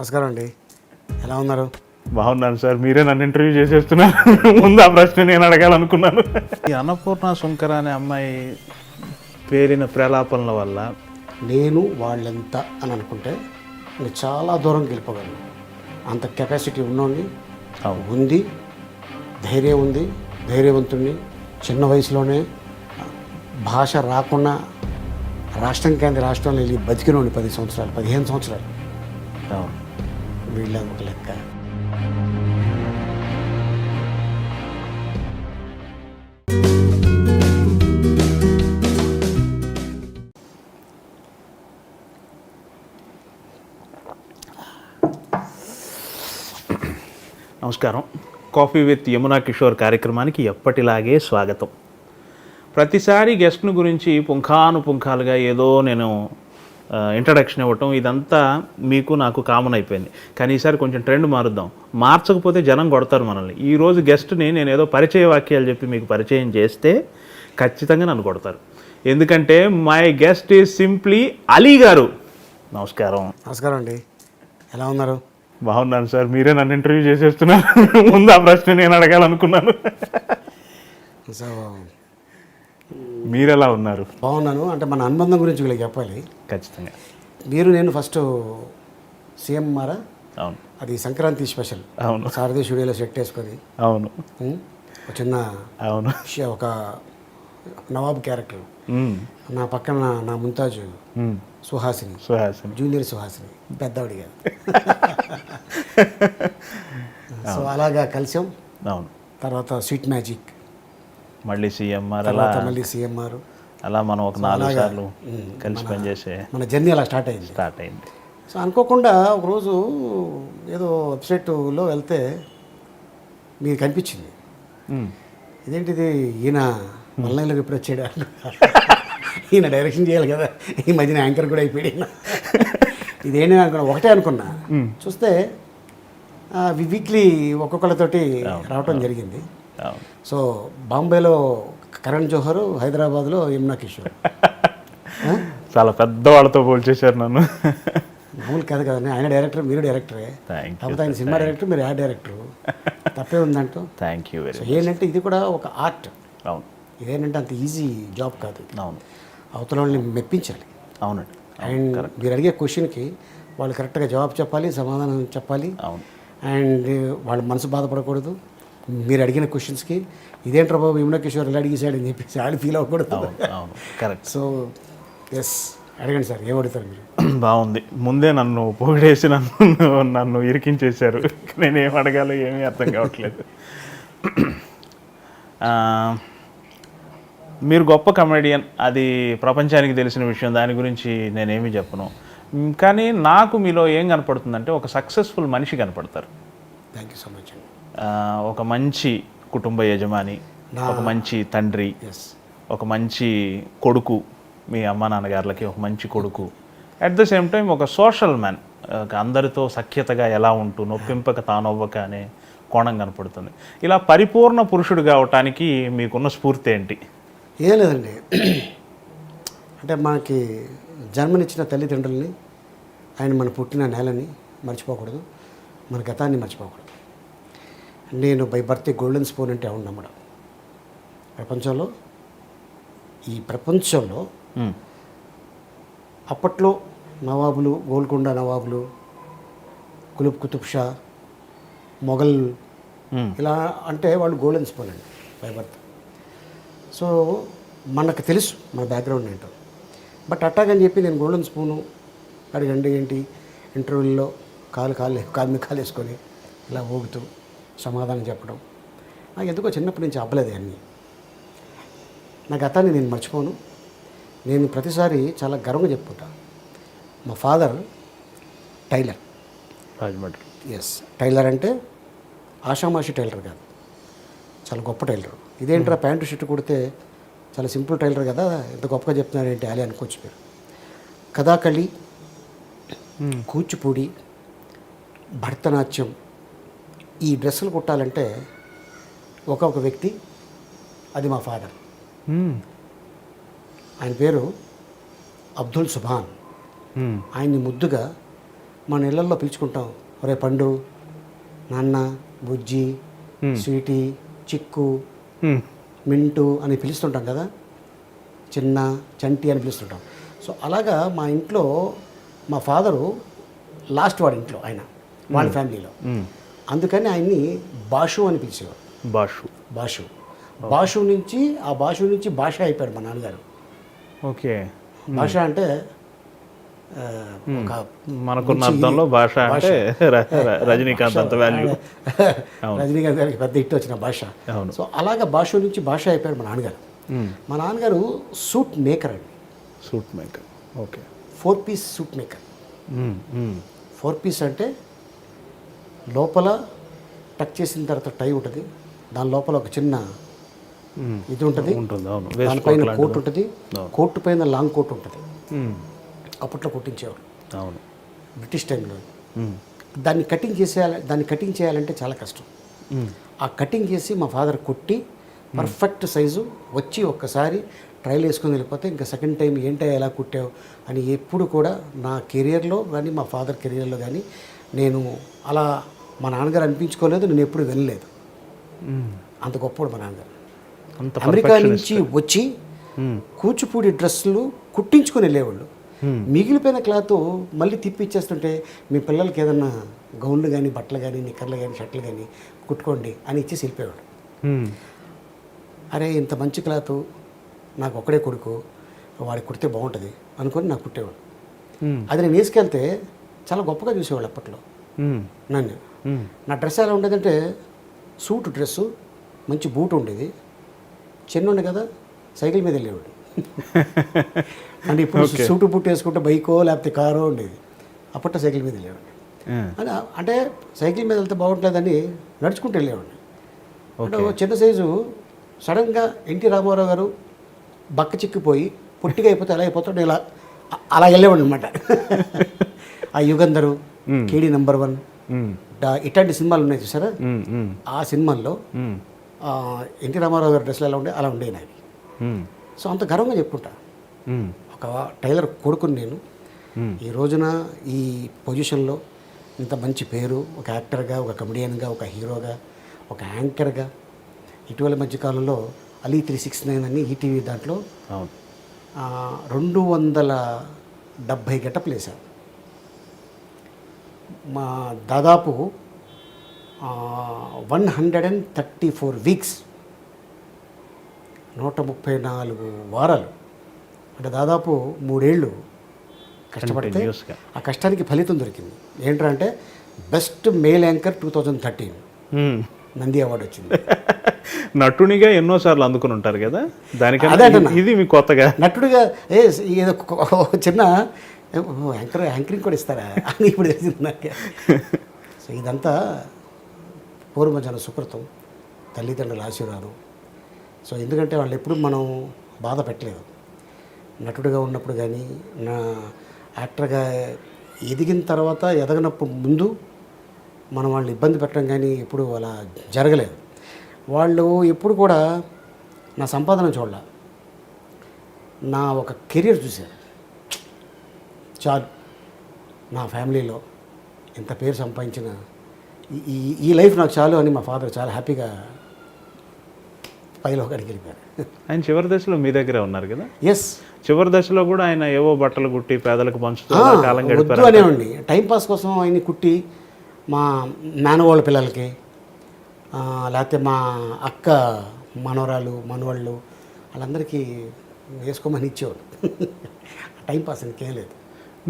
నమస్కారం అండి. ఎలా ఉన్నారు? బాగున్నాను సార్. మీరే నన్ను ఇంటర్వ్యూ చేసేస్తున్నారు. ముందు ఆ ప్రశ్న నేను అడగాలనుకున్నాను. ఈ అన్నపూర్ణ శంకర అనే అమ్మాయి పేరిన ప్రలాపనల వల్ల నేను వాళ్ళెంత అని అనుకుంటే నేను చాలా దూరం వెళ్ళిపోగలను. అంత కెపాసిటీ ఉన్నోడిని ఉంది, ధైర్యం ఉంది, ధైర్యవంతుడిని. చిన్న వయసులోనే భాష రాకుండా రాష్ట్రం కేంద్ర రాష్ట్రంలో వెళ్ళి బతికినోడిని 10 సంవత్సరాలు 15 సంవత్సరాలు. వీళ్ళ ఒక లెక్క. నమస్కారం. కాఫీ విత్ యమునా కిషోర్ కార్యక్రమానికి ఎప్పటిలాగే స్వాగతం. ప్రతిసారి గెస్ట్ను గురించి పుంఖానుపుంఖాలుగా ఏదో నేను ఇంట్రడక్షన్ ఇవ్వటం ఇదంతా మీకు నాకు కామన్ అయిపోయింది. కానీ ఈసారి కొంచెం ట్రెండ్ మారుద్దాం. మార్చకపోతే జనం కొడతారు మనల్ని. ఈరోజు గెస్ట్ని నేను ఏదో పరిచయ వాక్యాలు చెప్పి మీకు పరిచయం చేస్తే ఖచ్చితంగా నన్ను కొడతారు. ఎందుకంటే my guest is simply Ali గారు. నమస్కారం. నమస్కారం అండి. ఎలా ఉన్నారు? బాగున్నాను సార్. మీరే నన్ను ఇంటర్వ్యూ చేసేస్తున్నారు. ముందు ఆ ప్రశ్న నేను అడగాలనుకున్నాను. సో మీరు ఎలా ఉన్నారు? బాగున్నాను. అంటే మన అనుబంధం గురించి వీళ్ళకి చెప్పాలి. ఖచ్చితంగా. మీరు నేను ఫస్ట్ సీఎం మారా. అవును. అది సంక్రాంతి స్పెషల్. అవును. సారథి స్టూడియోలో సెట్ వేసుకొని అవును ఒక చిన్న అవును ఒక నవాబ్ క్యారెక్టర్. నా పక్కన నా ముంతాజు సుహాసిని, జూనియర్ సుహాసిని, పెద్దవాడి గారు. సో అలాగా కలిసాం. అవును. తర్వాత స్వీట్ మ్యాజిక్, మళ్ళీ సీఎంఆర్, తర్వాత మళ్ళీ సీఎంఆర్. అలా మనం ఒక 4 సార్లు కలిసి పనిచేసే మన జర్నీ అలా స్టార్ట్ అయింది. సో అనుకోకుండా ఒకరోజు ఏదో వెబ్సైట్లో వెళ్తే మీకు కనిపించింది. ఇదేంటిది, ఈయన మల్లైలోకి ఎప్పుడు వచ్చాడు? ఈయన డైరెక్షన్ చేయాలి కదా, ఈ మధ్యన యాంకర్ కూడా అయిపోయాడు ఈయన. ఇదేంటి అనుకున్నా, ఒకటే అనుకున్నా. చూస్తే వీక్లీ ఒక్కొక్కళ్ళతోటి రావటం జరిగింది. సో బాంబేలో కరణ్ జోహర్, హైదరాబాద్లో యమునా కిషోర్. చాలా పెద్ద వాళ్ళతో పోల్చేశారు నన్ను. మామూలు కాదు కదండి. ఆయన డైరెక్టర్, మీరు డైరెక్టరే. కాకపోతే ఆయన సినిమా డైరెక్టర్, మీరు యాడ్ డైరెక్టరు. తప్పే ఉందంటూ. Thank you very much. ఏంటంటే ఇది కూడా ఒక ఆర్ట్. అవును. ఇదేంటంటే అంత ఈజీ జాబ్ కాదు. అవును. అవతల వాళ్ళని మెప్పించాలి. అవునండి. అండ్ మీరు అడిగే క్వశ్చన్కి వాళ్ళు కరెక్ట్గా జవాబు చెప్పాలి, సమాధానం చెప్పాలి. అవును. అండ్ వాళ్ళ మనసు బాధపడకూడదు. మీరు అడిగిన క్వశ్చన్స్కి ఇదేంట్రా బాబు యమునా కిషోర్ ఇలా అడిగేసాడు అని చెప్పేసి వాళ్ళు ఫీల్ అవ్వకూడదు. అవును. కరెక్ట్. సో ఎస్, అడగండి సార్, ఏం అడుగుతారు మీరు? బాగుంది. ముందే నన్ను పొగిడేసి నన్ను ఇరికించేశారు. నేనేం అడగాలో ఏమీ అర్థం కావట్లేదు. మీరు గొప్ప కమెడియన్, అది ప్రపంచానికి తెలిసిన విషయం. దాని గురించి నేనేమీ చెప్పను. కానీ నాకు మీలో ఏం కనపడుతుందంటే ఒక సక్సెస్ఫుల్ మనిషి కనపడతారు. Thank you so much. ఒక మంచి కుటుంబ యజమాని, ఒక మంచి తండ్రి, ఒక మంచి కొడుకు, మీ అమ్మ నాన్నగారులకి ఒక మంచి కొడుకు. అట్ ద సేమ్ టైం ఒక సోషల్ మ్యాన్, అందరితో సఖ్యతగా ఎలా ఉంటూ నొప్పింపక తానొవ్వక అనే కోణం కనపడుతుంది. ఇలా పరిపూర్ణ పురుషుడు కావటానికి మీకున్న స్ఫూర్తి ఏంటి? ఏం లేదండి, అంటే మనకి జన్మనిచ్చిన తల్లిదండ్రులని, ఆయన మన పుట్టిన నేలని మర్చిపోకూడదు, మన గతాన్ని మర్చిపోకూడదు. నేను బై బర్త్ గోల్డెన్ స్పూన్ అంటే అవును నమ్మడం. ఈ ప్రపంచంలో అప్పట్లో నవాబులు, గోల్కొండ నవాబులు, కుతుబ్ కుతుబ్ షా, మొఘల్, ఇలా అంటే వాళ్ళు గోల్డెన్ స్పూన్ అండి బై బర్త్. సో మనకు తెలుసు మన బ్యాక్గ్రౌండ్ ఏంటో. బట్ అట్టాగని చెప్పి నేను గోల్డెన్ స్పూను అడిగండి ఏంటి, ఇంటర్వ్యూల్లో కాలు మీద కాలు వేసుకొని ఇలా ఊగుతూ సమాధానం చెప్పడం నాకు ఎందుకో చిన్నప్పటి నుంచి అవ్వలేదు. అన్నీ నా గతాన్ని నేను మర్చిపోను. నేను ప్రతిసారి చాలా గర్వంగా చెప్పుకుంటా. మా father tailor. Rajahmundry. Yes, tailor అంటే ఆషామాషి టైలర్ కాదు, చాలా గొప్ప టైలర్. ఇదేంట్రా ప్యాంటు షర్ట్ కుడితే చాలా సింపుల్ టైలర్ కదా, ఎంత గొప్పగా చెప్తున్నారేంటి అలీ అనుకోవచ్చు మీరు. కథాకళి, కూచిపూడి, భరతనాట్యం, ఈ డ్రెస్సులు కుట్టాలంటే ఒక వ్యక్తి, అది మా ఫాదర్. ఆయన పేరు అబ్దుల్ సుభాన్. ఆయన్ని ముద్దుగా మన ఇళ్ళల్లో పిలుచుకుంటాం, ఒరే పండు, నాన్న, బుజ్జి, స్వీటీ, చిక్కు, మింటు అని పిలుస్తుంటాం కదా, చిన్న, చంటి అని పిలుస్తుంటాం. సో అలాగా మా ఇంట్లో మా ఫాదరు లాస్ట్ వాడి ఇంట్లో ఆయన, వాళ్ళ ఫ్యామిలీలో, అందుకని ఆయన్ని బాషు అని పిలిచేవారు. బాషు నుంచి భాష అయిపోయాడు మా నాన్నగారు. ఓకే. భాష అంటే మనకున్న అర్థంలో భాష అంటే రజనీకాంత్ అంత వాల్యూ. రజనీకాంత్ గారికి పెద్ద హిట్ వచ్చిన భాష. సో అలాగా బాషు నుంచి భాష అయిపోయాడు మా నాన్నగారు. మా నాన్నగారు సూట్ మేకర్ అండి. Suit maker. Okay. 4 piece suit maker. 4 piece అంటే లోపల టక్ చేసిన తర్వాత టై ఉంటుంది, దాని లోపల ఒక చిన్న ఇది ఉంటుంది, దానిపైన కోట్ ఉంటుంది, కోట్ పైన లాంగ్ కోట్ ఉంటుంది. అప్పట్లో కుట్టించేవారు అవును బ్రిటిష్ టైంలో. దాన్ని కటింగ్ చేయాలంటే చాలా కష్టం. ఆ కటింగ్ చేసి మా ఫాదర్ కుట్టి పర్ఫెక్ట్ సైజు వచ్చి ఒక్కసారి ట్రైల్ వేసుకొని వెళ్ళిపోతే ఇంకా సెకండ్ టైం ఏంటో ఎలా కుట్టావు అని ఎప్పుడు కూడా నా కెరియర్లో కానీ మా ఫాదర్ కెరియర్లో కానీ నేను అలా మా నాన్నగారు అనిపించుకోలేదు, నేను ఎప్పుడు వెళ్ళలేదు. అంత గొప్పవాడు మా నాన్నగారు. అమెరికా నుంచి వచ్చి కూచిపూడి డ్రెస్సులు కుట్టించుకొని వెళ్ళేవాళ్ళు. మిగిలిపోయిన క్లాత్ మళ్ళీ తిప్పి ఇచ్చేస్తుంటే మీ పిల్లలకి ఏదన్నా గౌన్లు కానీ బట్టలు కానీ నిక్కర్లు కానీ షర్ట్లు కానీ కుట్టుకోండి అని ఇచ్చేసి వెళ్ళిపోయేవాడు. అరే ఇంత మంచి క్లాత్ నాకు ఒక్కడే కొడుకు, వాడికి కుడితే బాగుంటుంది అనుకొని నాకు కుట్టేవాడు. అది నేను వేసుకెళ్తే చాలా గొప్పగా చూసేవాళ్ళు అప్పట్లో నన్ను. నా డ్రెస్ ఎలా ఉండేదంటే సూట్ డ్రెస్సు, మంచి బూట్ ఉండేది, చిన్న ఉండే కదా, సైకిల్ మీద వెళ్ళేవాడు. అంటే ఇప్పుడు సూటు బూట్ వేసుకుంటే బైకో లేకపోతే కారో ఉండేది, అప్పట్లో సైకిల్ మీద వెళ్ళేవాడిని. అంటే సైకిల్ మీద వెళ్తే బాగుంటుందని నడుచుకుంటూ వెళ్ళేవాడిని. అంటే చిన్న సైజు సడన్గా ఎన్టీ రామారావు గారు బక్క చిక్కిపోయి పొట్టిగా అయిపోతే ఎలా అయిపోతాడు, ఇలా అలా వెళ్ళేవాడు అనమాట. ఆ యుగంధరు, కేడీ నెంబర్ 1 ఇట్లాంటి సినిమాలు ఉన్నాయి చూసారా, ఆ సినిమాల్లో ఎన్టీ రామారావు గారి డ్రెస్సులు ఎలా ఉండే అలా ఉండేవి నాకు. సో అంత గర్వంగా చెప్పుకుంటా, ఒక టైలర్ కొడుకుని నేను ఈ రోజున ఈ పొజిషన్లో ఇంత మంచి పేరు, ఒక యాక్టర్గా, ఒక కమెడియన్గా, ఒక హీరోగా, ఒక యాంకర్గా. ఇటీవల మధ్యకాలంలో అలీ 369 అని ఈటీవీ దాంట్లో 270 గెటప్లు వేశారు. మా దాదాపు 134 వీక్స్, 134 వారాలు, అంటే దాదాపు 3 ఏళ్ళు కష్టపడితే ఆ కష్టానికి ఫలితం దొరికింది. ఏంటంటే best male anchor 2013 Nandi award వచ్చింది. నటునిగా ఎన్నోసార్లు అందుకుని ఉంటారు కదా, దానికన్నా ఇది మీకు కొత్తగా నటుడిగా ఏదో చిన్న యాంకరింగ్ కూడా ఇస్తారా అని ఇప్పుడు తెలిసింది నాకు. సో ఇదంతా పూర్వజన సుకృతం, తల్లిదండ్రుల ఆశీర్వాదం. సో ఎందుకంటే వాళ్ళు ఎప్పుడు మనం బాధ పెట్టలేదు. నటుడిగా ఉన్నప్పుడు కానీ, నా యాక్టర్గా ఎదిగిన తర్వాత ఎదగనప్పుడు ముందు మనం వాళ్ళని ఇబ్బంది పెట్టడం కానీ ఎప్పుడు అలా జరగలేదు. వాళ్ళు ఎప్పుడు కూడా నా సంపాదన చూడాల, నా ఒక కెరీర్ చూశారు. చాలు, నా ఫ్యామిలీలో ఎంత పేరు సంపాదించిన ఈ లైఫ్ నాకు చాలు అని మా ఫాదర్ చాలా హ్యాపీగా పైలో అక్కడికి వెళ్ళిపోయారు. ఆయన చివరి దశలో మీ దగ్గర ఉన్నారు కదా? ఎస్, చివరి దశలో కూడా ఆయన ఏవో బట్టలు కుట్టి పేదలకు పంచుతూ కాలం గడిపారు అనేవండి. టైంపాస్ కోసం ఆయన్ని కుట్టి మా నాన్నవాళ్ళ పిల్లలకి, లేకపోతే మా అక్క మనవరాలు మనవాళ్ళు వాళ్ళందరికీ వేసుకోమని ఇచ్చేవాడు. టైంపాస్ ఇంకేం లేదు.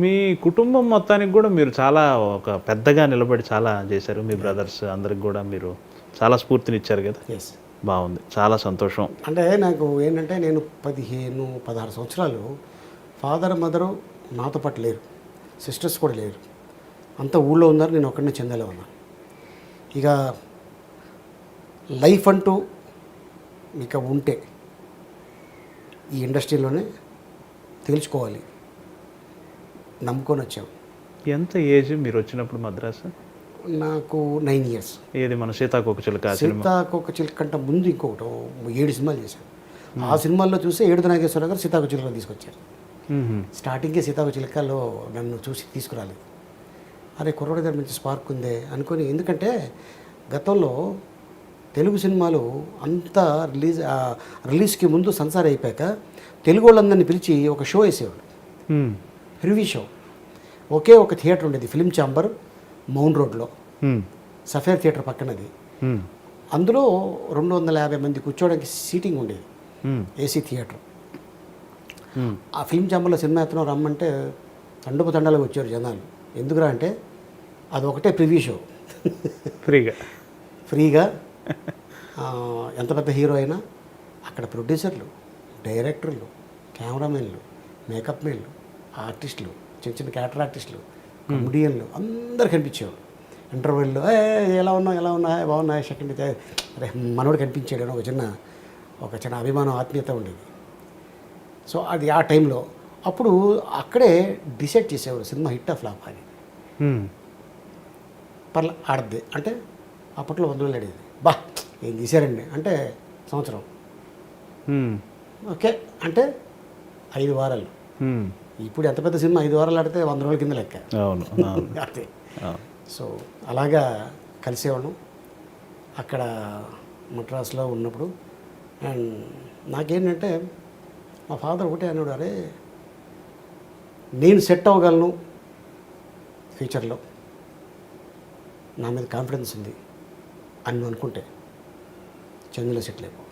మీ కుటుంబం మొత్తానికి కూడా మీరు చాలా ఒక పెద్దగా నిలబడి చాలా చేశారు. మీ బ్రదర్స్ అందరికి కూడా మీరు చాలా స్ఫూర్తినిచ్చారు కదా. ఎస్, బాగుంది, చాలా సంతోషం. అంటే నాకు ఏంటంటే నేను 15-16 సంవత్సరాలు ఫాదర్ మదరు నాతో పాటు లేరు, సిస్టర్స్ కూడా లేరు, అంతా ఊళ్ళో ఉన్నారు, నేను ఒక్కడనే చెందేలో ఉన్నాను. ఇక లైఫ్ అంటూ ఇక ఉంటే ఈ ఇండస్ట్రీలోనే తేల్చుకోవాలి నమ్ముకొని వచ్చాం. ఎంత ఏజ్ మీరు వచ్చినప్పుడు మద్రాసు? నాకు 9 years. ఏది మన సీతాకోకచిలుక? సీతాకోకచిలుక కంటే ముందు ఇంకొకటి 7 సినిమాలు చేశాను. ఆ సినిమాల్లో చూసి ఏడుది నాగేశ్వరరావు గారు సీతాకోకచిలుకలో తీసుకొచ్చారు. స్టార్టింగే సీతాకోకచిలుకలో నన్ను చూసి తీసుకురాలేదు. అరే కుర్రోడి దగ్గర మంచి స్పార్క్ ఉందే అనుకొని, ఎందుకంటే గతంలో తెలుగు సినిమాలు అంతా రిలీజ్కి ముందు సంసారం అయిపోయాక తెలుగు వాళ్ళందరినీ పిలిచి ఒక షో వేసేవాడు, రివ్యూ షో. ఒకే ఒక థియేటర్ ఉండేది, ఫిలిం ఛాంబర్, మౌంట్ రోడ్లో, సఫేర్ థియేటర్ పక్కనది. అందులో 250 మంది కూర్చోవడానికి సీటింగ్ ఉండేది, ఏసీ థియేటర్. ఆ ఫిలిం ఛాంబర్లో సినిమా ఎత్తనం రమ్మంటే తండుపు తండాలకు వచ్చారు జనాలు. ఎందుకురా అంటే అది ఒకటే ప్రివ్యూ షో, ఫ్రీగా. ఎంత పెద్ద హీరో అయినా అక్కడ ప్రొడ్యూసర్లు, డైరెక్టర్లు, కెమెరామెన్లు, మేకప్ మెన్లు, ఆర్టిస్టులు, చిన్న చిన్న క్యారెక్టర్ ఆర్టిస్టులు, కమెడియన్లు అందరు కనిపించేవారు. ఇంటర్వ్యూల్లో ఎలా ఉన్నా బాగున్నా సెకండ్ అయితే అరే మనోడు కనిపించాడు అని ఒక చిన్న అభిమానం, ఆత్మీయత ఉండేది. సో అది ఆ టైంలో అప్పుడు అక్కడే డిసైడ్ చేసేవారు సినిమా హిట్ ఆఫ్ ఫ్లాప్ అని. పర్ల ఆడద్ది అంటే అప్పట్లో 100 వేలు అడిగేది. బా ఏం తీశారండి అంటే సంవత్సరం, ఓకే అంటే 5 వారాలు. ఇప్పుడు ఎంత పెద్ద సినిమా 5 వారాలు ఆడితే 100 రోజుల కింద లెక్క. అదే. సో అలాగా కలిసేవాళ్ళం అక్కడ మద్రాసులో ఉన్నప్పుడు. అండ్ నాకేంటంటే మా ఫాదర్ ఒకటే అన్నాడు, అరే నేను సెట్ అవ్వగలను ఫ్యూచర్లో, నా మీద కాన్ఫిడెన్స్ ఉంది అని అనుకుంటే చెన్నైలో సెటిల్ అయిపో,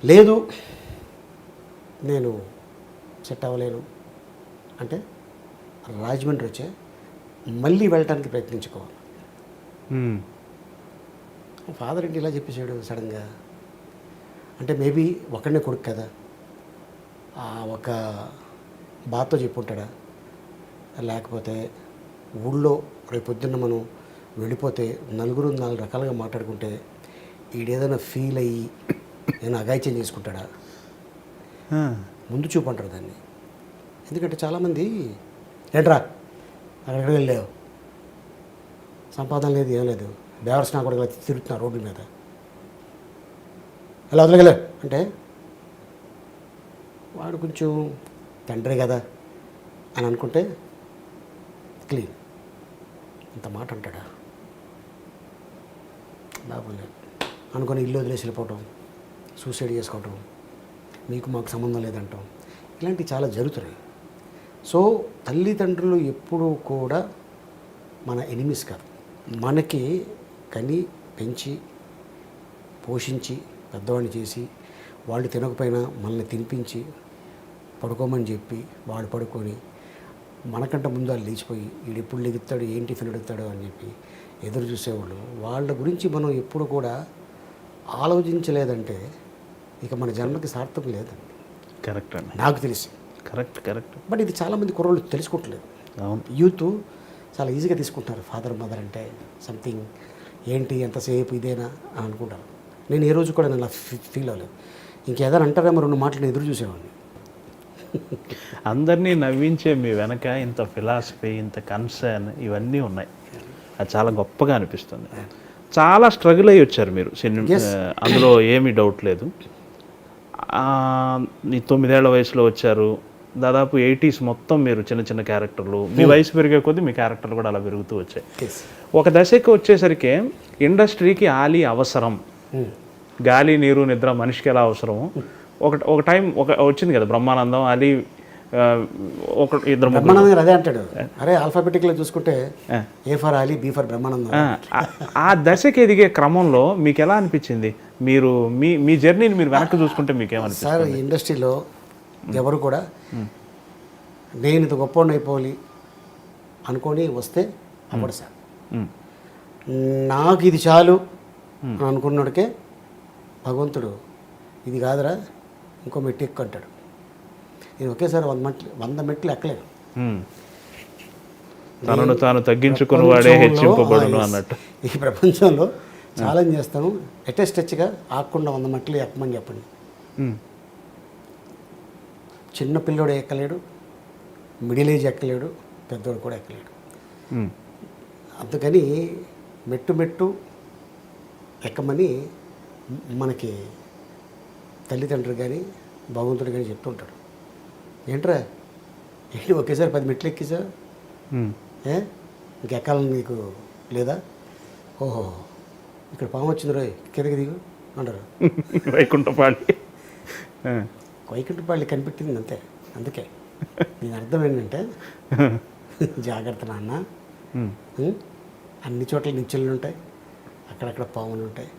లేదు నేను సెట్ అవ్వలేను అంటే రాజమండ్రి వచ్చే మళ్ళీ వెళ్ళటానికి ప్రయత్నించుకోవాలి. ఫాదర్ ఏంటి ఇలా చెప్పేసాడు సడన్గా అంటే, మేబీ ఒకడనే కొడుకు కదా, ఒక బాధతో చెప్పుంటాడా, లేకపోతే ఊళ్ళో రేపు పొద్దున్న మనం వెళ్ళిపోతే 4 రకాలుగా మాట్లాడుకుంటే ఈడేదైనా ఫీల్ అయ్యి ఏదైనా అగాయిత్యం చేసుకుంటాడా, ముందు చూపు అంటారు దాన్ని. ఎందుకంటే చాలామంది ఏంట్రా అక్కడికి వెళ్ళావు, సంపాదన లేదు, ఏం లేదు, బేవర్స్ నా కూడా తిరుగుతున్నా రోడ్ల మీద, ఎలా వదలగలే అంటే వాడు కొంచెం తండ్రి కదా అని అనుకుంటే క్లీన్. ఇంత మాట అంటాడా బాగుంది అనుకొని ఇల్లు వదిలేసి వెళ్ళిపోవటం, సూసైడ్ చేసుకోవటం, మీకు మాకు సంబంధం లేదంటాం, ఇలాంటివి చాలా జరుగుతున్నాయి. సో తల్లిదండ్రులు ఎప్పుడూ కూడా మన ఎనిమీస్ కాదు, మనకి కని పెంచి పోషించి పెద్దవాడిని చేసి వాళ్ళు తినకపోయినా మనల్ని తినిపించి పడుకోమని చెప్పి వాళ్ళు పడుకొని మనకంటే ముందు వాళ్ళు లేచిపోయి వీడు ఎప్పుడు లెగుతాడు, ఏం టిఫిన్ అడుగుతాడు అని చెప్పి ఎదురు చూసేవాళ్ళు. వాళ్ళ గురించి మనం ఎప్పుడు కూడా ఆలోచించలేదంటే ఇక మన జన్మకి సార్థకం లేదండి. కరెక్ట్ అండి, నాకు తెలిసి. కరెక్ట్. బట్ ఇది చాలామంది కుర్రోళ్ళు తెలుసుకోవట్లేదు. యూత్ చాలా ఈజీగా తీసుకుంటారు ఫాదర్ మదర్ అంటే సంథింగ్ ఏంటి ఎంతసేపు ఇదేనా అని అనుకుంటారు. నేను ఏ రోజు కూడా నేను అలా ఫీల్ అవ్వలేదు. ఇంకేదైనా అంటారేమో 2 మాటలు ఎదురు చూసేవాడిని. అందరినీ నవ్వించే మీ వెనక ఇంత ఫిలాసఫీ, ఇంత కన్సర్న్ ఇవన్నీ ఉన్నాయి. అది చాలా గొప్పగా అనిపిస్తుంది. చాలా స్ట్రగుల్ అయ్యి వచ్చారు మీరు అందులో ఏమీ డౌట్ లేదు. మీ 9 ఏళ్ల వయసులో వచ్చారు, దాదాపు 80s మొత్తం మీరు చిన్న చిన్న క్యారెక్టర్లు, మీ వయసు పెరిగే కొద్దీ మీ క్యారెక్టర్లు కూడా అలా పెరుగుతూ వచ్చాయి. ఒక దశకి వచ్చేసరికి ఇండస్ట్రీకి ఆలీ అవసరం, గాలి నీరు నిద్ర మనిషికి ఎలా అవసరము. ఒక టైం వచ్చింది కదా బ్రహ్మానందం, ఆలీ, ఇద్దరు బ్రహ్మానందం అదే అంటాడు, అరే ఆల్ఫాబెటిక్లో చూసుకుంటే A for Ali, B for Brahmanandam. ఆ దశకి ఎదిగే క్రమంలో మీకు ఎలా అనిపించింది? మీరు మీ జర్నీని మీరు వెనక్కి చూసుకుంటే మీకు ఏమనిపిస్తుంది? సార్ ఇండస్ట్రీలో ఎవరు కూడా నేను ఇంత గొప్పవాడిని అయిపోవాలి అనుకొని వస్తే అవ్వడు సార్. నాకు ఇది చాలు అని అనుకున్నాడికే భగవంతుడు ఇది కాదురా ఇంకో మెట్టు ఎక్కువ అంటాడు. నేను ఒకేసారి 100 మెట్లు ఎక్కలేను. తనను తాను తగ్గించుకుని వాడే హెచ్చింపబడును అన్నట్టు. ఈ ప్రపంచంలో ఛాలెంజ్ చేస్తాను, టచ్గా ఆకుండా 100 మెట్లు ఎక్కమని చెప్పండి. చిన్న పిల్లోడు ఎక్కలేడు, మిడిల్ ఏజ్ ఎక్కలేడు, పెద్దోడు కూడా ఎక్కలేడు. అందుకని మెట్టు ఎక్కమని మనకి తల్లిదండ్రులు కానీ భగవంతుడు కానీ చెప్తుంటాడు. ఏంట్రా ఏంటి ఒకేసారి 10 మెట్లు ఎక్కిసా, ఇంకెక్కాలని నీకు లేదా? ఓహో ఇక్కడ పాము వచ్చింది రోయ్ కిందకి దిగు అంటారు. వైకుంఠపాళి. వైకుంఠపాళి కనిపెట్టింది అంతే. అందుకే దీని అర్థం ఏంటంటే జాగ్రత్త నాన్న, అన్ని చోట్ల నిచ్చెనలు ఉంటాయి, అక్కడక్కడ పాములు ఉంటాయి,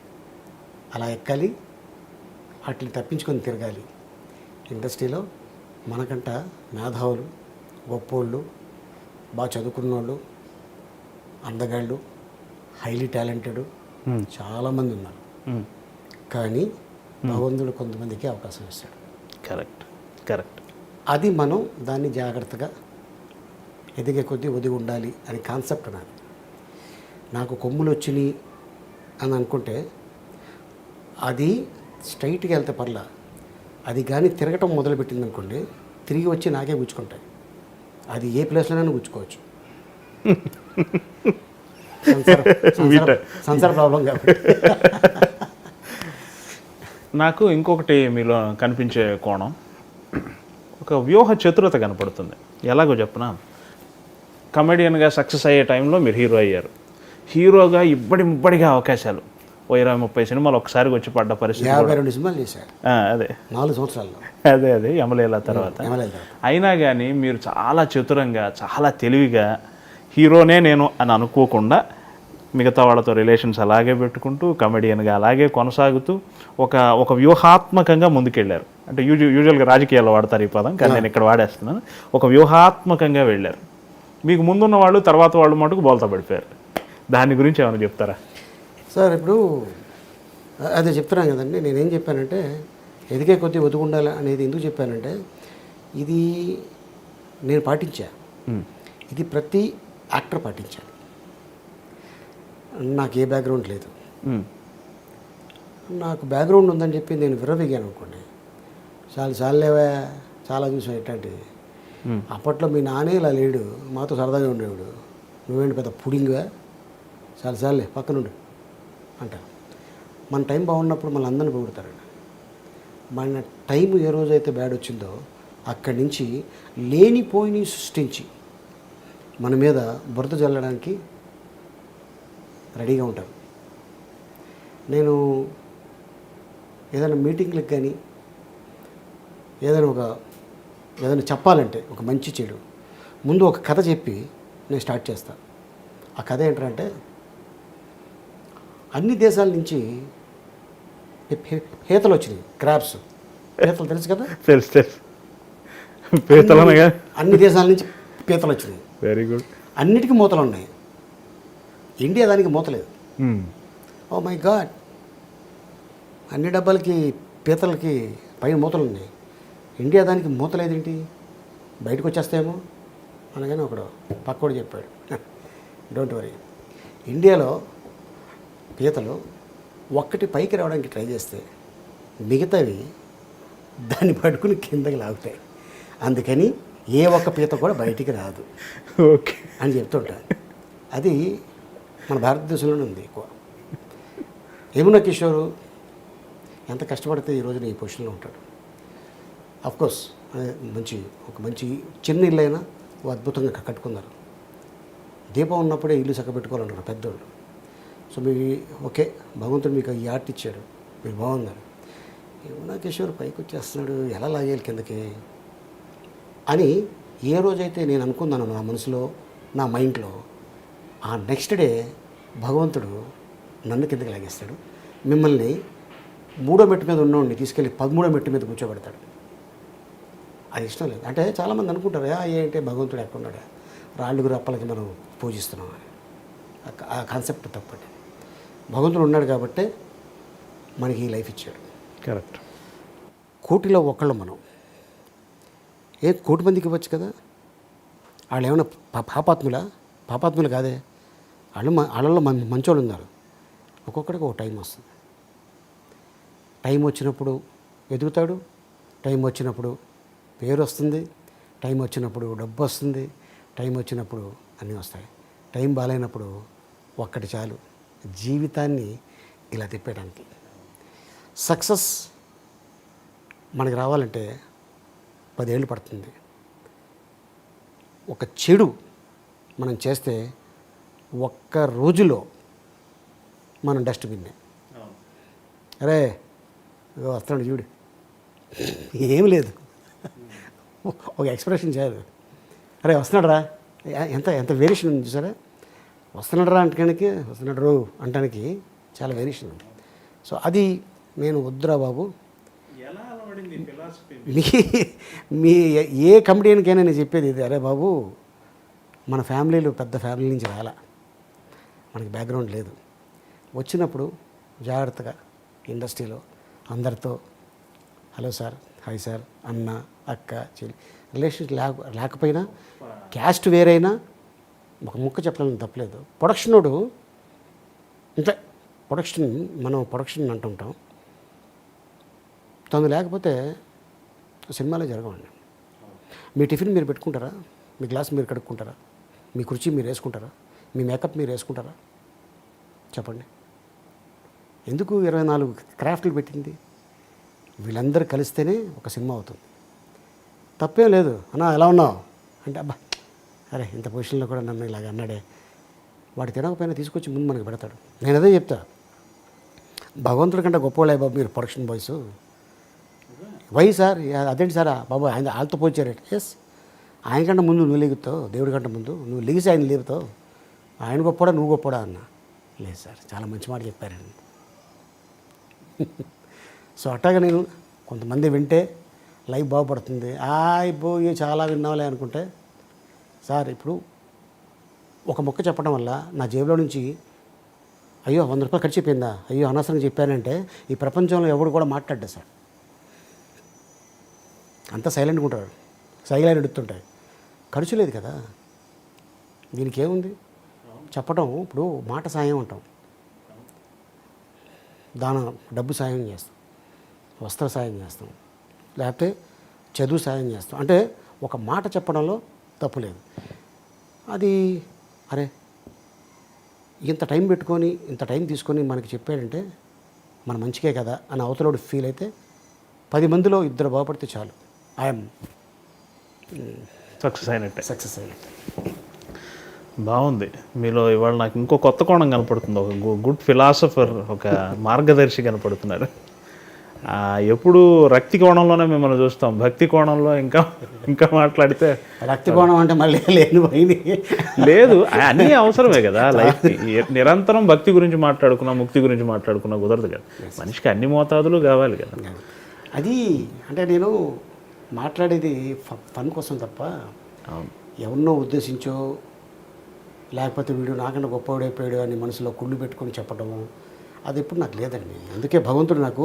అలా ఎక్కాలి, వాటిని తప్పించుకొని తిరగాలి. ఇండస్ట్రీలో మనకంట మేధావులు, గొప్పోళ్ళు, బాగా చదువుకున్న వాళ్ళు, అందగాళ్ళు, హైలీ టాలెంటెడ్ చాలామంది ఉన్నారు. కానీ భగవంతుడు కొంతమందికి అవకాశం ఇస్తాడు. Correct correct. అది మనం దాన్ని జాగ్రత్తగా ఎదిగే కొద్దీ ఒదిగి ఉండాలి అని కాన్సెప్ట్ నాది. నాకు కొమ్ములు వచ్చినాయి అని అనుకుంటే అది స్ట్రైట్గా వెళ్తే పర్లా, అది కానీ తిరగటం మొదలుపెట్టింది అనుకోండి తిరిగి వచ్చి నాకే గుచ్చుకుంటాయి. అది ఏ ప్లేస్లోనైనా గుచ్చుకోవచ్చు. సంసార ప్రాబ్లం కాబట్టి. నాకు ఇంకొకటి మీలో కనిపించే కోణం, ఒక వ్యూహ చతురత కనపడుతుంది. ఎలాగో చెప్పనా, కమెడియన్గా సక్సెస్ అయ్యే టైంలో మీరు హీరో అయ్యారు. హీరోగా ఇబ్బడిగా అవకాశాలు, 20-30 సినిమాలు ఒకసారి వచ్చి పడ్డ పరిస్థితి. 52 సినిమాలు చేశారు అదే 4 సంవత్సరాల్లో. అదే యమలీల తర్వాత. అయినా కానీ మీరు చాలా చతురంగా, చాలా తెలివిగా హీరోనే నేను అని అనుకోకుండా మిగతా వాళ్ళతో రిలేషన్స్ అలాగే పెట్టుకుంటూ కమెడియన్గా అలాగే కొనసాగుతూ ఒక వ్యూహాత్మకంగా ముందుకెళ్ళారు. అంటే యూజువల్గా రాజకీయాల్లో వాడతారు ఈ పదం, కానీ నేను ఇక్కడ వాడేస్తున్నాను. ఒక వ్యూహాత్మకంగా వెళ్ళారు. మీకు ముందున్న వాళ్ళు తర్వాత వాళ్ళు మటుకు బోల్తా పడిపోయారు. దాని గురించి ఏమైనా చెప్తారా? సార్ ఇప్పుడు అదే చెప్తున్నాను కదండి. నేనేం చెప్పానంటే ఎదిగే కొద్దీ ఒదుగుండాలి అనేది ఎందుకు చెప్పానంటే ఇది నేను పాటించా, ఇది ప్రతి యాక్టర్ పాటించాలి. నాకు ఏ బ్యాక్గ్రౌండ్ లేదు, నాకు బ్యాక్గ్రౌండ్ ఉందని చెప్పి నేను విర్రవీగాను అనుకోండి, చాలేవా చాలా చూసాం ఇట్లాంటివి. అప్పట్లో మీ నానే ఇలా లేడు, మాతో సరదాగా ఉండేవాడు, నువ్వేంటి పెద్ద పుడింగ్గా, చాలే పక్కనుండు అంటారు. మన టైం బాగున్నప్పుడు మన అందరిని పొగుడతారండి. మన టైం ఏ రోజైతే బ్యాడ్ వచ్చిందో అక్కడి నుంచి లేనిపోయిని సృష్టించి మన మీద బురద జల్లడానికి రెడీగా ఉంటారు. నేను ఏదైనా మీటింగ్లకు కానీ ఏదైనా చెప్పాలంటే ఒక మంచి చెడు ముందు ఒక కథ చెప్పి నేను స్టార్ట్ చేస్తాను. ఆ కథ ఏంటంటే అన్ని దేశాల నుంచి పీతలు వచ్చినాయి, క్రాబ్స్. పీతలు తెలుసు కదా? తెలుసు. పీతలు అన్ని దేశాల నుంచి పీతలు వచ్చినాయి. Very good. అన్నిటికీ మూతలు ఉన్నాయి, ఇండియా దానికి మూత లేదు. ఓ మై గాడ్, అన్ని డబ్బాలకి పీతలకి పైన మూతలు ఉన్నాయి, ఇండియా దానికి మూత లేదేంటి, బయటకు వచ్చేస్తాయేమో అనగానే ఒకడు పక్కోడు చెప్పాడు, డోంట్ వరీ, ఇండియాలో పీతలు ఒక్కటి పైకి రావడానికి ట్రై చేస్తే మిగతావి దాన్ని పట్టుకుని కిందకి లాగుతాయి, అందుకని ఏ ఒక్క పీత కూడా బయటికి రాదు ఓకే అని చెప్తుంటారు. అది మన భారతదేశంలోనే ఉంది ఎక్కువ. యమునా కిషోర్ ఎంత కష్టపడితే ఈ రోజున ఈ పొజిషన్లో ఉంటాడు. అఫ్కోర్స్ ఒక మంచి చిన్న ఇల్లు అయినా అద్భుతంగా కట్టుకున్నారు. దీపం ఉన్నప్పుడే ఇల్లు చక్కబెట్టుకోవాలన్నారు పెద్దోళ్ళు. సో మీ ఓకే, భగవంతుడు మీకు ఈ ఆర్ట్ ఇచ్చాడు, మీరు బాగున్నారు. యమునా కిషోర్ పైకి వచ్చేస్తున్నాడు, ఎలా లాగేయాలి కిందకి అని ఏ రోజైతే నేను అనుకున్నాను నా మనసులో, నా మైండ్లో, ఆ నెక్స్ట్ డే భగవంతుడు నన్ను కిందకి లాగేస్తాడు. మిమ్మల్ని 3వ మెట్టు మీద ఉన్నోడిని తీసుకెళ్ళి 13వ మెట్టు మీద కూర్చోబెడతాడు. అది ఇష్టం లేదు. అంటే చాలామంది అనుకుంటారు ఏంటంటే భగవంతుడు ఎక్కడున్నాడు, రాళ్ళుగు రప్పలకి మనం పూజిస్తున్నాం అని. ఆ కాన్సెప్ట్ తప్పండి. భగవంతుడు ఉన్నాడు కాబట్టే మనకి ఈ లైఫ్ ఇచ్చాడు. కరెక్ట్. కోటిలో ఒకళ్ళు మనం, 1 కోటి మందికి ఇవ్వచ్చు కదా. వాళ్ళు ఏమైనా పాపాత్ములు కాదే, వాళ్ళలో మంచోళ్ళు ఉన్నారు. ఒక్కొక్కడికి ఒక టైం వస్తుంది. టైం వచ్చినప్పుడు ఎదుగుతాడు, టైం వచ్చినప్పుడు పేరు వస్తుంది, టైం వచ్చినప్పుడు డబ్బు వస్తుంది, టైం వచ్చినప్పుడు అన్నీ వస్తాయి. టైం బాగాలేనప్పుడు ఒక్కటి చాలు జీవితాన్ని ఇలా తిప్పేయడానికి. సక్సెస్ మనకి రావాలంటే 10 ఏళ్ళు పడుతుంది. ఒక చెడు మనం చేస్తే ఒక్క రోజులో మనం డస్ట్బిన్నే. అరే ఇగో వస్తున్నాడు చూడు, ఏం లేదు, ఒక ఎక్స్ప్రెషన్ చేయదు. అరే వస్తున్నాడు రా, ఎంత ఎంత వేరియేషన్ ఉంది చూసారా. వస్తున్నాడు రా అంటానికి, వస్తున్నాడు రో అంటానికి చాలా వేరియేషన్ ఉంది. సో అది నేను వద్దురా బాబు. మీ ఏ కమిడియన్కైనా నేను చెప్పేది ఇది, అరే బాబు మన ఫ్యామిలీలో పెద్ద ఫ్యామిలీ నుంచి రాలా, మనకి బ్యాక్గ్రౌండ్ లేదు. వచ్చినప్పుడు జాగ్రత్తగా ఇండస్ట్రీలో అందరితో హలో సార్, హాయ్ సార్, అన్న, అక్క, చెల్లి, రిలేషన్ లేకపోయినా క్యాస్ట్ వేరైనా ఒక ముక్క చెప్పడం తప్పలేదు. ప్రొడక్షనోడు ఇంట్లో ప్రొడక్షన్, మనం ప్రొడక్షన్ అంటుంటాం, తను లేకపోతే సినిమాలో జరగవండి. మీ టిఫిన్ మీరు పెట్టుకుంటారా, మీ గ్లాస్ మీరు కడుక్కుంటారా, మీ కుర్చీ మీరు వేసుకుంటారా, మీ మేకప్ మీరు వేసుకుంటారా చెప్పండి. ఎందుకు 24 క్రాఫ్ట్లు పెట్టింది? వీళ్ళందరూ కలిస్తేనే ఒక సినిమా అవుతుంది. తప్పేం లేదు. అన్నా ఎలా ఉన్నావు అంటే, అబ్బా అరే ఇంత పొజిషన్లో కూడా నన్ను ఇలాగ అన్నాడే, వాడు తినకపోయినా తీసుకొచ్చి ముందు మనకు పెడతాడు. నేను అదే చెప్తా, భగవంతుడి కంటే గొప్పవాళ్ళే బాబు మీరు ప్రొడక్షన్ బాయ్స్. వై సార్, అదేంటి సారా బాబు ఆయన వాళ్ళతో పోల్చారు. ఎస్, ఆయన కంటే ముందు నువ్వు లెగుతావు, దేవుడి కంటే ముందు నువ్వు లెగిసి ఆయన లేపుతావు. ఆయన గొప్పడా నువ్వు గొప్పడా అన్న. లేదు సార్, చాలా మంచి మాట చెప్పారండి. సో అట్టాగా నేను కొంతమంది వింటే లైఫ్ బాగుపడుతుంది, అయిపోయి చాలా విన్నావులే అనుకుంటే, సార్ ఇప్పుడు ఒక మొక్క చెప్పడం వల్ల నా జేబులో నుంచి అయ్యో 100 రూపాయలు ఖర్చు అయిపోయిందా, అయ్యో అనవసరంగా చెప్పానంటే ఈ ప్రపంచంలో ఎవడు కూడా మాట్లాడ్డా సార్. అంతా సైలెంట్గా ఉంటారు, సైలెంట్ ఎడుతుంటాయి. ఖర్చు లేదు కదా, దీనికి ఏముంది చెప్పడం. ఇప్పుడు మాట సాయం అంటాం, డబ్బు సాయం చేస్తాం, వస్త్ర సాయం చేస్తాం, లేకపోతే చదువు సాయం చేస్తాం. అంటే ఒక మాట చెప్పడంలో తప్పు లేదు. అది అరే ఇంత టైం పెట్టుకొని ఇంత టైం తీసుకొని మనకి చెప్పాడంటే మన మంచికే కదా అని అవతలోడు ఫీల్ అయితే 10 మందిలో 2 బాగుపడితే చాలు, ఐఎమ్ సక్సెస్ అయినట్టే. సక్సెస్ అయినట్టే. బాగుంది. మీలో ఇవాళ నాకు ఇంకో కొత్త కోణం కనపడుతుంది. ఒక గుడ్ ఫిలాసఫర్, ఒక మార్గదర్శి కనపడుతున్నారు. ఎప్పుడు రక్తి కోణంలోనే మిమ్మల్ని చూస్తాం, భక్తి కోణంలో ఇంకా ఇంకా మాట్లాడితే. రక్తి కోణం అంటే మళ్ళీ లేని పోయింది లేదు, అన్నీ అవసరమే కదా లైఫ్కి. నిరంతరం భక్తి గురించి మాట్లాడుకున్నా, ముక్తి గురించి మాట్లాడుకున్నా కుదరదు కదా. మనిషికి అన్ని మోతాదులు కావాలి కదా. అది అంటే నేను మాట్లాడేది ఫన్ కోసం తప్ప ఎవరినో ఉద్దేశించో, లేకపోతే వీడు నాకన్నా గొప్పవాడైపోయాడు అని మనసులో కుళ్ళు పెట్టుకొని చెప్పడము అది ఎప్పుడు నాకు లేదండి. అందుకే భగవంతుడు నాకు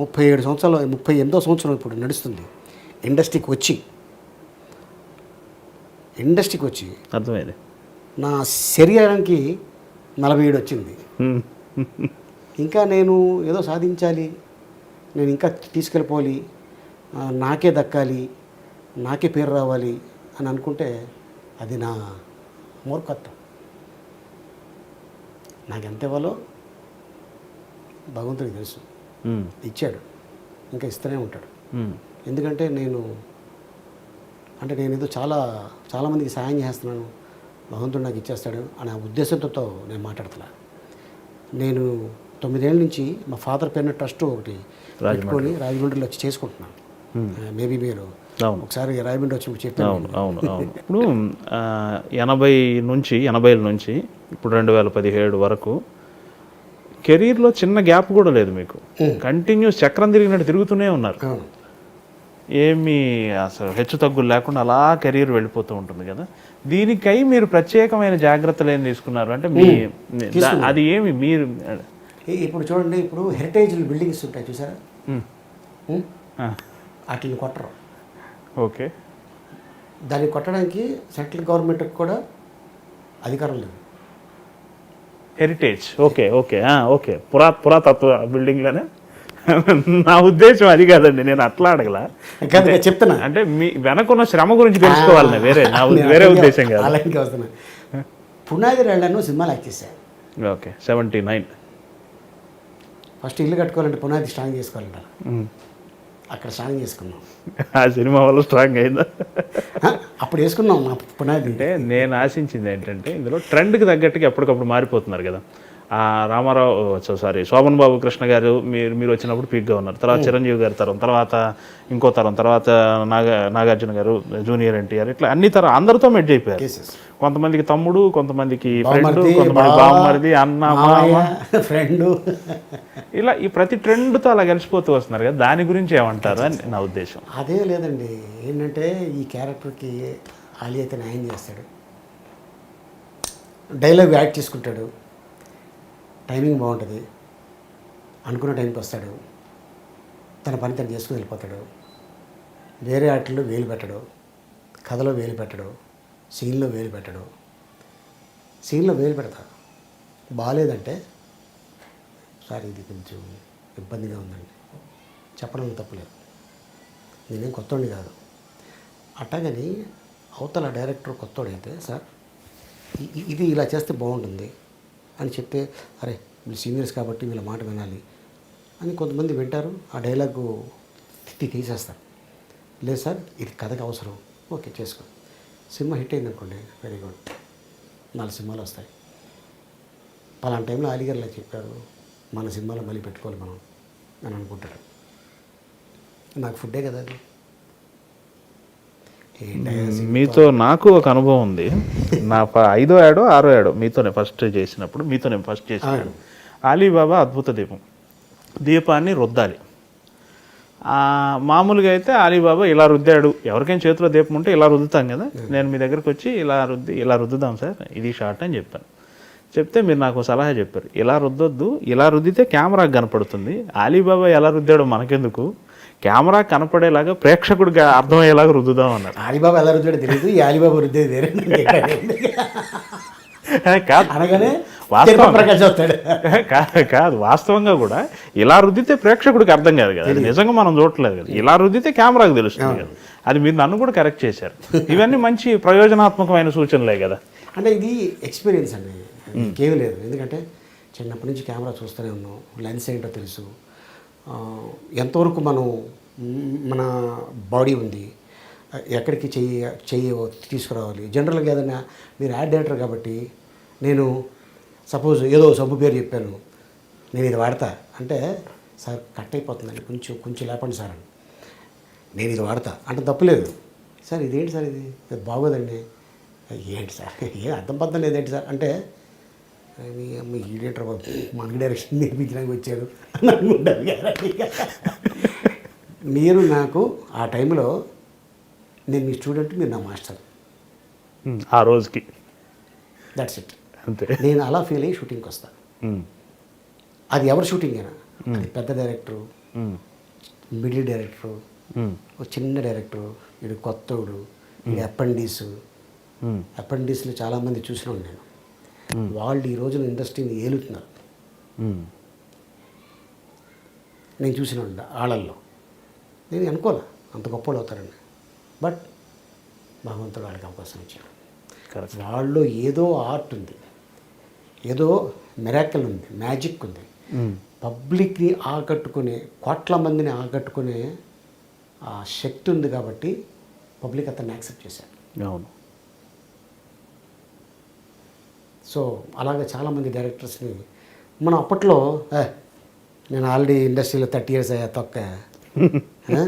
37 సంవత్సరాలు, 38వ సంవత్సరం ఇప్పుడు నడుస్తుంది ఇండస్ట్రీకి వచ్చి అర్థమైంది. నా శరీరానికి 47 వచ్చింది. ఇంకా నేను ఏదో సాధించాలి, నేను ఇంకా తీసుకెళ్ళిపోవాలి, నాకే దక్కాలి, నాకే పేరు రావాలి అని అనుకుంటే అది నా మూర్ఖత్వం. నాకు ఎంత ఇవ్వాలో భగవంతుడికి తెలుసు, ఇచ్చాడు, ఇంకా ఇస్తూనే ఉంటాడు. ఎందుకంటే నేను ఏదో చాలామందికి సాయం చేస్తున్నాను, భగవంతుడు నాకు ఇచ్చేస్తాడు అనే ఉద్దేశంతో నేను మాట్లాడతలా. నేను 9 ఏళ్ళ నుంచి మా ఫాదర్ పేరున ట్రస్ట్ ఒకటి పెట్టుకొని రాజమండ్రిలో వచ్చి చేసుకుంటున్నాను. మేబీ మీరు ఒకసారి రాజమండ్రి వచ్చి చెప్పాను. అవును. ఇప్పుడు 80 నుంచి ఇప్పుడు 2017 వరకు కెరీర్లో చిన్న గ్యాప్ కూడా లేదు మీకు. కంటిన్యూస్ చక్రం తిరిగినట్టు తిరుగుతూనే ఉన్నారు. ఏమీ అసలు హెచ్చు తగ్గులు లేకుండా అలా కెరీర్ వెళ్ళిపోతూ ఉంటుంది కదా. దీనికై మీరు ప్రత్యేకమైన జాగ్రత్తలు ఏం తీసుకున్నారు అంటే అది ఏమి మీరు ఇప్పుడు చూడండి, ఇప్పుడు హెరిటేజ్ బిల్డింగ్స్ ఉంటాయి చూసారా, వాటిని కొట్టరు. ఓకే, దాన్ని కొట్టడానికి సెంట్రల్ గవర్నమెంట్కి కూడా అధికారం లేదు. హెరిటేజ్ ఓకే పురాతత్వ బిల్డింగ్లోనే. నా ఉద్దేశం అది కాదండి, నేను అట్లా అడగలా, చెప్తున్నా. అంటే మీ వెనకున్న శ్రమ గురించి తెలుసుకోవాలని వేరే ఉద్దేశం కాదు. అలాగే వస్తున్నా. పునాది రాళ్లను సినిమాలు యాక్ట్ చేశాను. ఓకే, 79. ఫస్ట్ ఇల్లు కట్టుకోవాలంటే పునాది స్ట్రాంగ్ చేసుకోవాలంటారు. అక్కడ స్ట్రాంగ్ చేసుకున్నాం. ఆ సినిమా వల్ల స్ట్రాంగ్ అయిందా? అప్పుడు వేసుకున్నాం మా పునాది. అంటే నేను ఆశించింది ఏంటంటే ఇందులో ట్రెండ్కి తగ్గట్టుగా ఎప్పటికప్పుడు మారిపోతున్నారు కదా. రామారావు సారీ శోభన్ బాబు కృష్ణ గారు మీరు వచ్చినప్పుడు పీక్గా ఉన్నారు. తర్వాత చిరంజీవి గారి తరం, తర్వాత ఇంకో తరం, తర్వాత నాగార్జున గారు, జూనియర్ ఎన్టీఆర్, ఇట్లా అన్ని తరం అందరితో మెడ్జ్ అయిపోయారు. కొంతమందికి తమ్ముడు, కొంతమందికి ఫ్రెండ్, కొంతమంది బావమరిది, అన్న, మామ, ఫ్రెండ్, ఇలా ఈ ప్రతి ట్రెండ్తో అలా కలిసిపోతూ వస్తున్నారు కదా. దాని గురించి ఏమంటారు అని నా ఉద్దేశం. అదే లేదండి, ఏంటంటే ఈ క్యారెక్టర్కి ఆలీ అయితే న్యాయం చేస్తాడు, డైలాగ్ యాడ్ చేసుకుంటాడు, టైమింగ్ బాగుంటుంది, అనుకున్న టైంకి వస్తాడు, తన పని తను చేసుకుని వెళ్ళిపోతాడు, వేరే ఆటల్లో వేలు పెట్టడు, కథలో వేలు పెట్టడు, సీన్లో వేలు పెట్టడు. సీన్లో వేలు పెడతాడు, బాగాలేదంటే సార్ ఇది కొంచెం ఇబ్బందిగా ఉందండి చెప్పడం తప్పులేదు, నేనేం కొత్తోడిని కాదు. అట్టగని అవతల డైరెక్టర్ కొత్తోడైతే సార్ ఇది ఇలా చేస్తే బాగుంటుంది అని చెప్తే, అరే వీళ్ళు సీనియర్స్ కాబట్టి వీళ్ళ మాట వినాలి అని కొంతమంది వింటారు, ఆ డైలాగు తీసేస్తారు. లేదు సార్ ఇది కథకు అవసరం, ఓకే చేసుకో. సినిమా హిట్ అయింది అనుకోండి, వెరీ గుడ్, 4 సినిమాలు వస్తాయి. పలానా టైంలో అలీగారు ఇలా చెప్పారు, మన సినిమాలో మళ్ళీ పెట్టుకోవాలి మనం అని అనుకుంటారు. నాకు ఫుడ్డే కదా అది. మీతో నాకు ఒక అనుభవం ఉంది. నా 5వ ఏడో 6వ ఏడో మీతోనే ఫస్ట్ చేసినప్పుడు, అలీబాబా అద్భుత దీపాన్ని రుద్దాలి. మామూలుగా అయితే అలీబాబా ఇలా రుద్దాడు, ఎవరికైనా చేతిలో దీపం ఉంటే ఇలా రుద్దుతాం కదా. నేను మీ దగ్గరకు వచ్చి ఇలా రుద్దుదాం సార్, ఇది షార్ట్ అని చెప్పాను. చెప్తే మీరు నాకు సలహా చెప్పారు, ఇలా రుద్దొద్దు, ఇలా రుద్దితే కెమెరాకి కనపడుతుంది. అలీబాబా ఎలా రుద్దాడో మనకెందుకు, కెమెరా కనపడేలాగా ప్రేక్షకుడికి అర్థమయ్యేలాగా రుద్దుదాం అన్నారు. అలీబాబా ఎలా రుద్దాడో తెలియదు, ఈ అలీబాబా రుద్దేది వేరే కాదు, వాస్తవంగా కూడా ఇలా రుద్దితే ప్రేక్షకుడికి అర్థం కాదు కదా, నిజంగా మనం చూడట్లేదు కదా. ఇలా రుద్దితే కెమెరాకి తెలుస్తుంది కదా. అది మీరు నన్ను కూడా కరెక్ట్ చేశారు. ఇవన్నీ మంచి ప్రయోజనాత్మకమైన సూచనలే కదా. అంటే ఇది ఎక్స్పీరియన్స్ అండి, ఇంకేమీ లేదు. ఎందుకంటే చిన్నప్పటి నుంచి కెమెరా చూస్తూనే ఉన్నాం, లెన్స్ ఏంటో తెలుసు, ఎంతవరకు మన బాడీ ఉంది, ఎక్కడికి చెయ్యి తీసుకురావాలి. జనరల్గా ఏదైనా మీరు యాడ్ డైరెక్టర్ కాబట్టి, నేను సపోజ్ ఏదో సబ్బు పేరు చెప్పాను, నేను ఇది వాడతా అంటే, సార్ కట్ అయిపోతుందండి, కొంచెం లేపండి సార్ అని, నేను ఇది వాడతా అంటే తప్పులేదు. సార్ ఇదేంటి సార్, ఇది బాగోదండి, ఏంటి సార్ ఏం అర్థం పద్ధం లేదేంటి సార్ అంటే, మీ ఈడియటర్ మనకి డైరెక్షన్ నేర్పించడానికి వచ్చారు అని అనుకుంటారు కదా. మీరు నాకు ఆ టైంలో, నేను మీ స్టూడెంట్, మీరు నా మాస్టర్ ఆ రోజుకి, దట్స్ ఇట్. అంతే. నేను అలా ఫీల్ అయ్యి షూటింగ్కి వస్తాను. అది ఎవరు షూటింగ్ అయినా, అది పెద్ద డైరెక్టరు, మిడిల్ డైరెక్టరు, ఒక చిన్న డైరెక్టరు, వీడు కొత్తోడు, వీడు అపెండిస్లో చాలామంది చూసినాను నేను. వాళ్ళు ఈ రోజున ఇండస్ట్రీని ఏలుతున్నారు, నేను చూసిన వాళ్ళల్లో. నేను అనుకోలే అంత గొప్పలు అవుతారని, బట్ భగవంతుడు వాళ్ళకి అవకాశం ఇచ్చాడు. వాళ్ళు ఏదో ఆర్ట్ ఉంది, ఏదో మిరాకిల్ ఉంది, మ్యాజిక్ ఉంది, పబ్లిక్ని ఆకట్టుకునే, కోట్ల మందిని ఆకట్టుకునే ఆ శక్తి ఉంది కాబట్టి పబ్లిక్ అతన్ని యాక్సెప్ట్ చేశారు. అవును. సో అలాగే చాలామంది డైరెక్టర్స్ని మనం అప్పట్లో, నేను ఆల్రెడీ ఇండస్ట్రీలో 30 years అయ్యా తొక్క,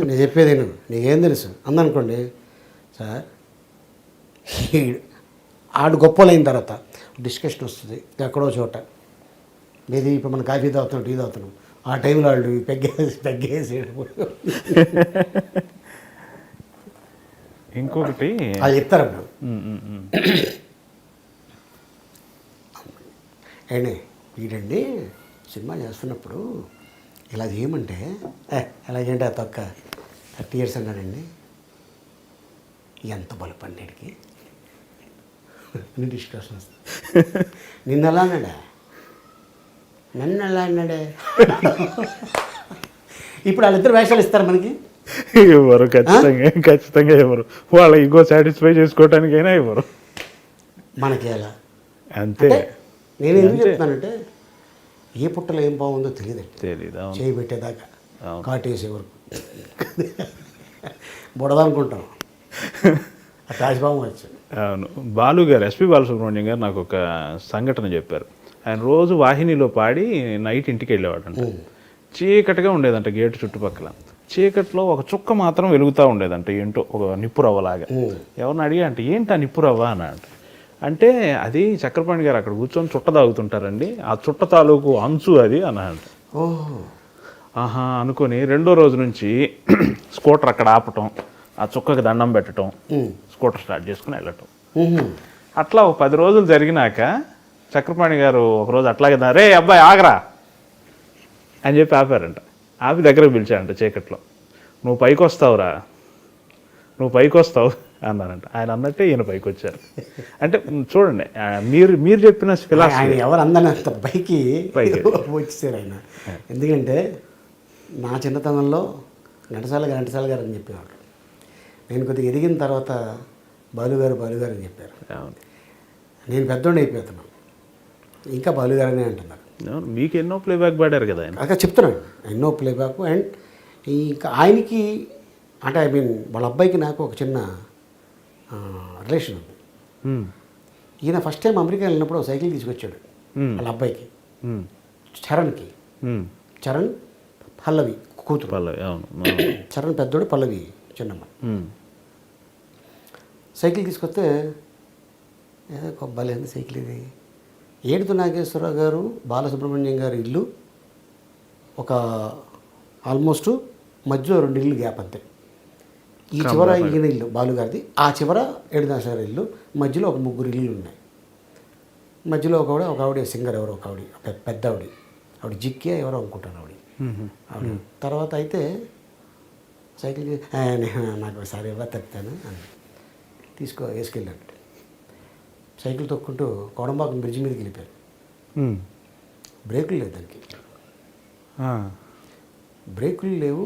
నేను చెప్పేది నీకేం తెలుసు అందనుకోండి సార్. ఆడు గొప్పలైన తర్వాత డిస్కషన్ వస్తుంది ఎక్కడో చోట, మీది ఇప్పుడు మనం కాఫీ తాగుతున్నాం, టీ తాగుతున్నాం, ఆ టైంలో వాళ్ళు పెగ్గేసి ఇంకొకటి అది చెప్తారు అప్పుడు. ఏండి వీడండి సినిమా చేస్తున్నప్పుడు ఇలా చేయమంటే, ఎలాగేంటి ఆ తొక్క 30 years అన్నాడండి, ఎంత బలపడినాడికి డిస్కషన్ వస్తుంది. నిన్న ఎలా అన్నాడా, నన్ను ఎలా అన్నాడే. ఇప్పుడు వాళ్ళిద్దరు వేషాలు ఇస్తారు మనకి, ఇవ్వరు, ఖచ్చితంగా ఇవ్వరు. వాళ్ళ ఈగో సాటిస్ఫై చేసుకోవటానికైనా ఇవ్వరు మనకి. ఎలా అంతే. నేను ఎందుకు చెప్తానంటే, ఏ పుట్టలో ఏం బాగుందో తెలియదు, తెలీదు చేయి పెట్టేదాకా కాటేసే వరకు బుడద అనుకుంటాం. ఆ కాశీబాబు వచ్చి అవును. బాలు గారు, ఎస్పి బాలసుబ్రహ్మణ్యం గారు నాకు ఒక సంఘటన చెప్పారు. ఆయన రోజు వాహినిలో పాడి నైట్ ఇంటికి వెళ్ళేవాడంట. చీకటిగా ఉండేదంట గేటు చుట్టుపక్కల. చీకట్లో ఒక చుక్క మాత్రం వెలుగుతూ ఉండేదంట, ఏంటో ఒక నిప్పురవ్వలాగా. ఎవరిని అడిగా అంటే ఏంటి ఆ నిప్పురవ్వ అని అంటే అది చక్రపాణి గారు అక్కడ కూర్చొని చుట్ట తాగుతుంటారండి, ఆ చుట్ట తాలూకు అంచు అది అన్నాడు. ఓహో, ఆహా అనుకొని రెండో రోజు నుంచి స్కూటర్ అక్కడ ఆపటం, ఆ చుక్కకి దండం పెట్టడం, స్కూటర్ స్టార్ట్ చేసుకుని వెళ్ళటం. అట్లా ఒక 10 రోజులు జరిగినాక చక్రపాణి గారు ఒకరోజు అట్లాగే రే అబ్బాయి ఆగరా అని చెప్పి ఆపారంట. ఆపి దగ్గరకు పిలిచారంట చీకట్లో. నువ్వు పైకి వస్తావురా, నువ్వు పైకి వస్తావు అన్నారంట. ఆయన అన్నట్టే ఈయన పైకి వచ్చారు. అంటే చూడండి, మీరు చెప్పిన ఫిలాసఫీ ఆయన ఎవరు అందనంత పైకి వచ్చేసారు ఆయన. ఎందుకంటే నా చిన్నతనంలో ఘంటసాల గారు అని చెప్పేవాడు. నేను కొద్దిగా ఎదిగిన తర్వాత బాలుగారు అని చెప్పారు. నేను పెద్దోడిని అయిపోతున్నాను, ఇంకా బాలుగారనే అంటున్నారు. మీకు ఎన్నో ప్లేబ్యాక్ పాడారు కదా ఆయన. అక్కడ చెప్తున్నాను, ఎన్నో ప్లేబ్యాక్. అండ్ ఇంకా ఆయనకి అంటే ఐ మీన్ వాళ్ళ అబ్బాయికి నాకు ఒక చిన్న రిలేషన్ ఉంది. ఈయన ఫస్ట్ టైం అమెరికా వెళ్ళినప్పుడు సైకిల్ తీసుకొచ్చాడు వాళ్ళ అబ్బాయికి, చరణ్కి. చరణ్ పల్లవి కూతురు. పల్లవి, అవును. చరణ్ పెద్దోడు, పల్లవి చిన్నమ్మ. సైకిల్ తీసుకొస్తే ఏదో కొబ్బలేంది సైకిల్ ఇది. ఏడుతు నాగేశ్వరరావు గారు, బాలసుబ్రహ్మణ్యం గారు ఇల్లు ఒక ఆల్మోస్ట్ మధ్యలో 2 ఇల్లు గ్యాప్ అంతే. ఈ చివర ఈయన ఇల్లు బాలుగారిది, ఆ చివర ఏడునాగేశ్వర ఇల్లు, మధ్యలో ఒక 3 ఇల్లు ఉన్నాయి. మధ్యలో ఒక ఆవిడ సింగర్, ఎవరో ఒక ఆవిడ పెద్ద ఆవిడ జిక్కే ఎవరో అనుకుంటాను ఆవిడ. తర్వాత అయితే సైకిల్ నాకు ఒకసారి తప్పుతాను అని వేసుకెళ్ళాడు. సైకిల్ తొక్కుంటూ కోడంబాకం బ్రిడ్జి మీదకి వెళ్ళిపోయారు. బ్రేకులు లేవు దానికి, బ్రేకులు లేవు.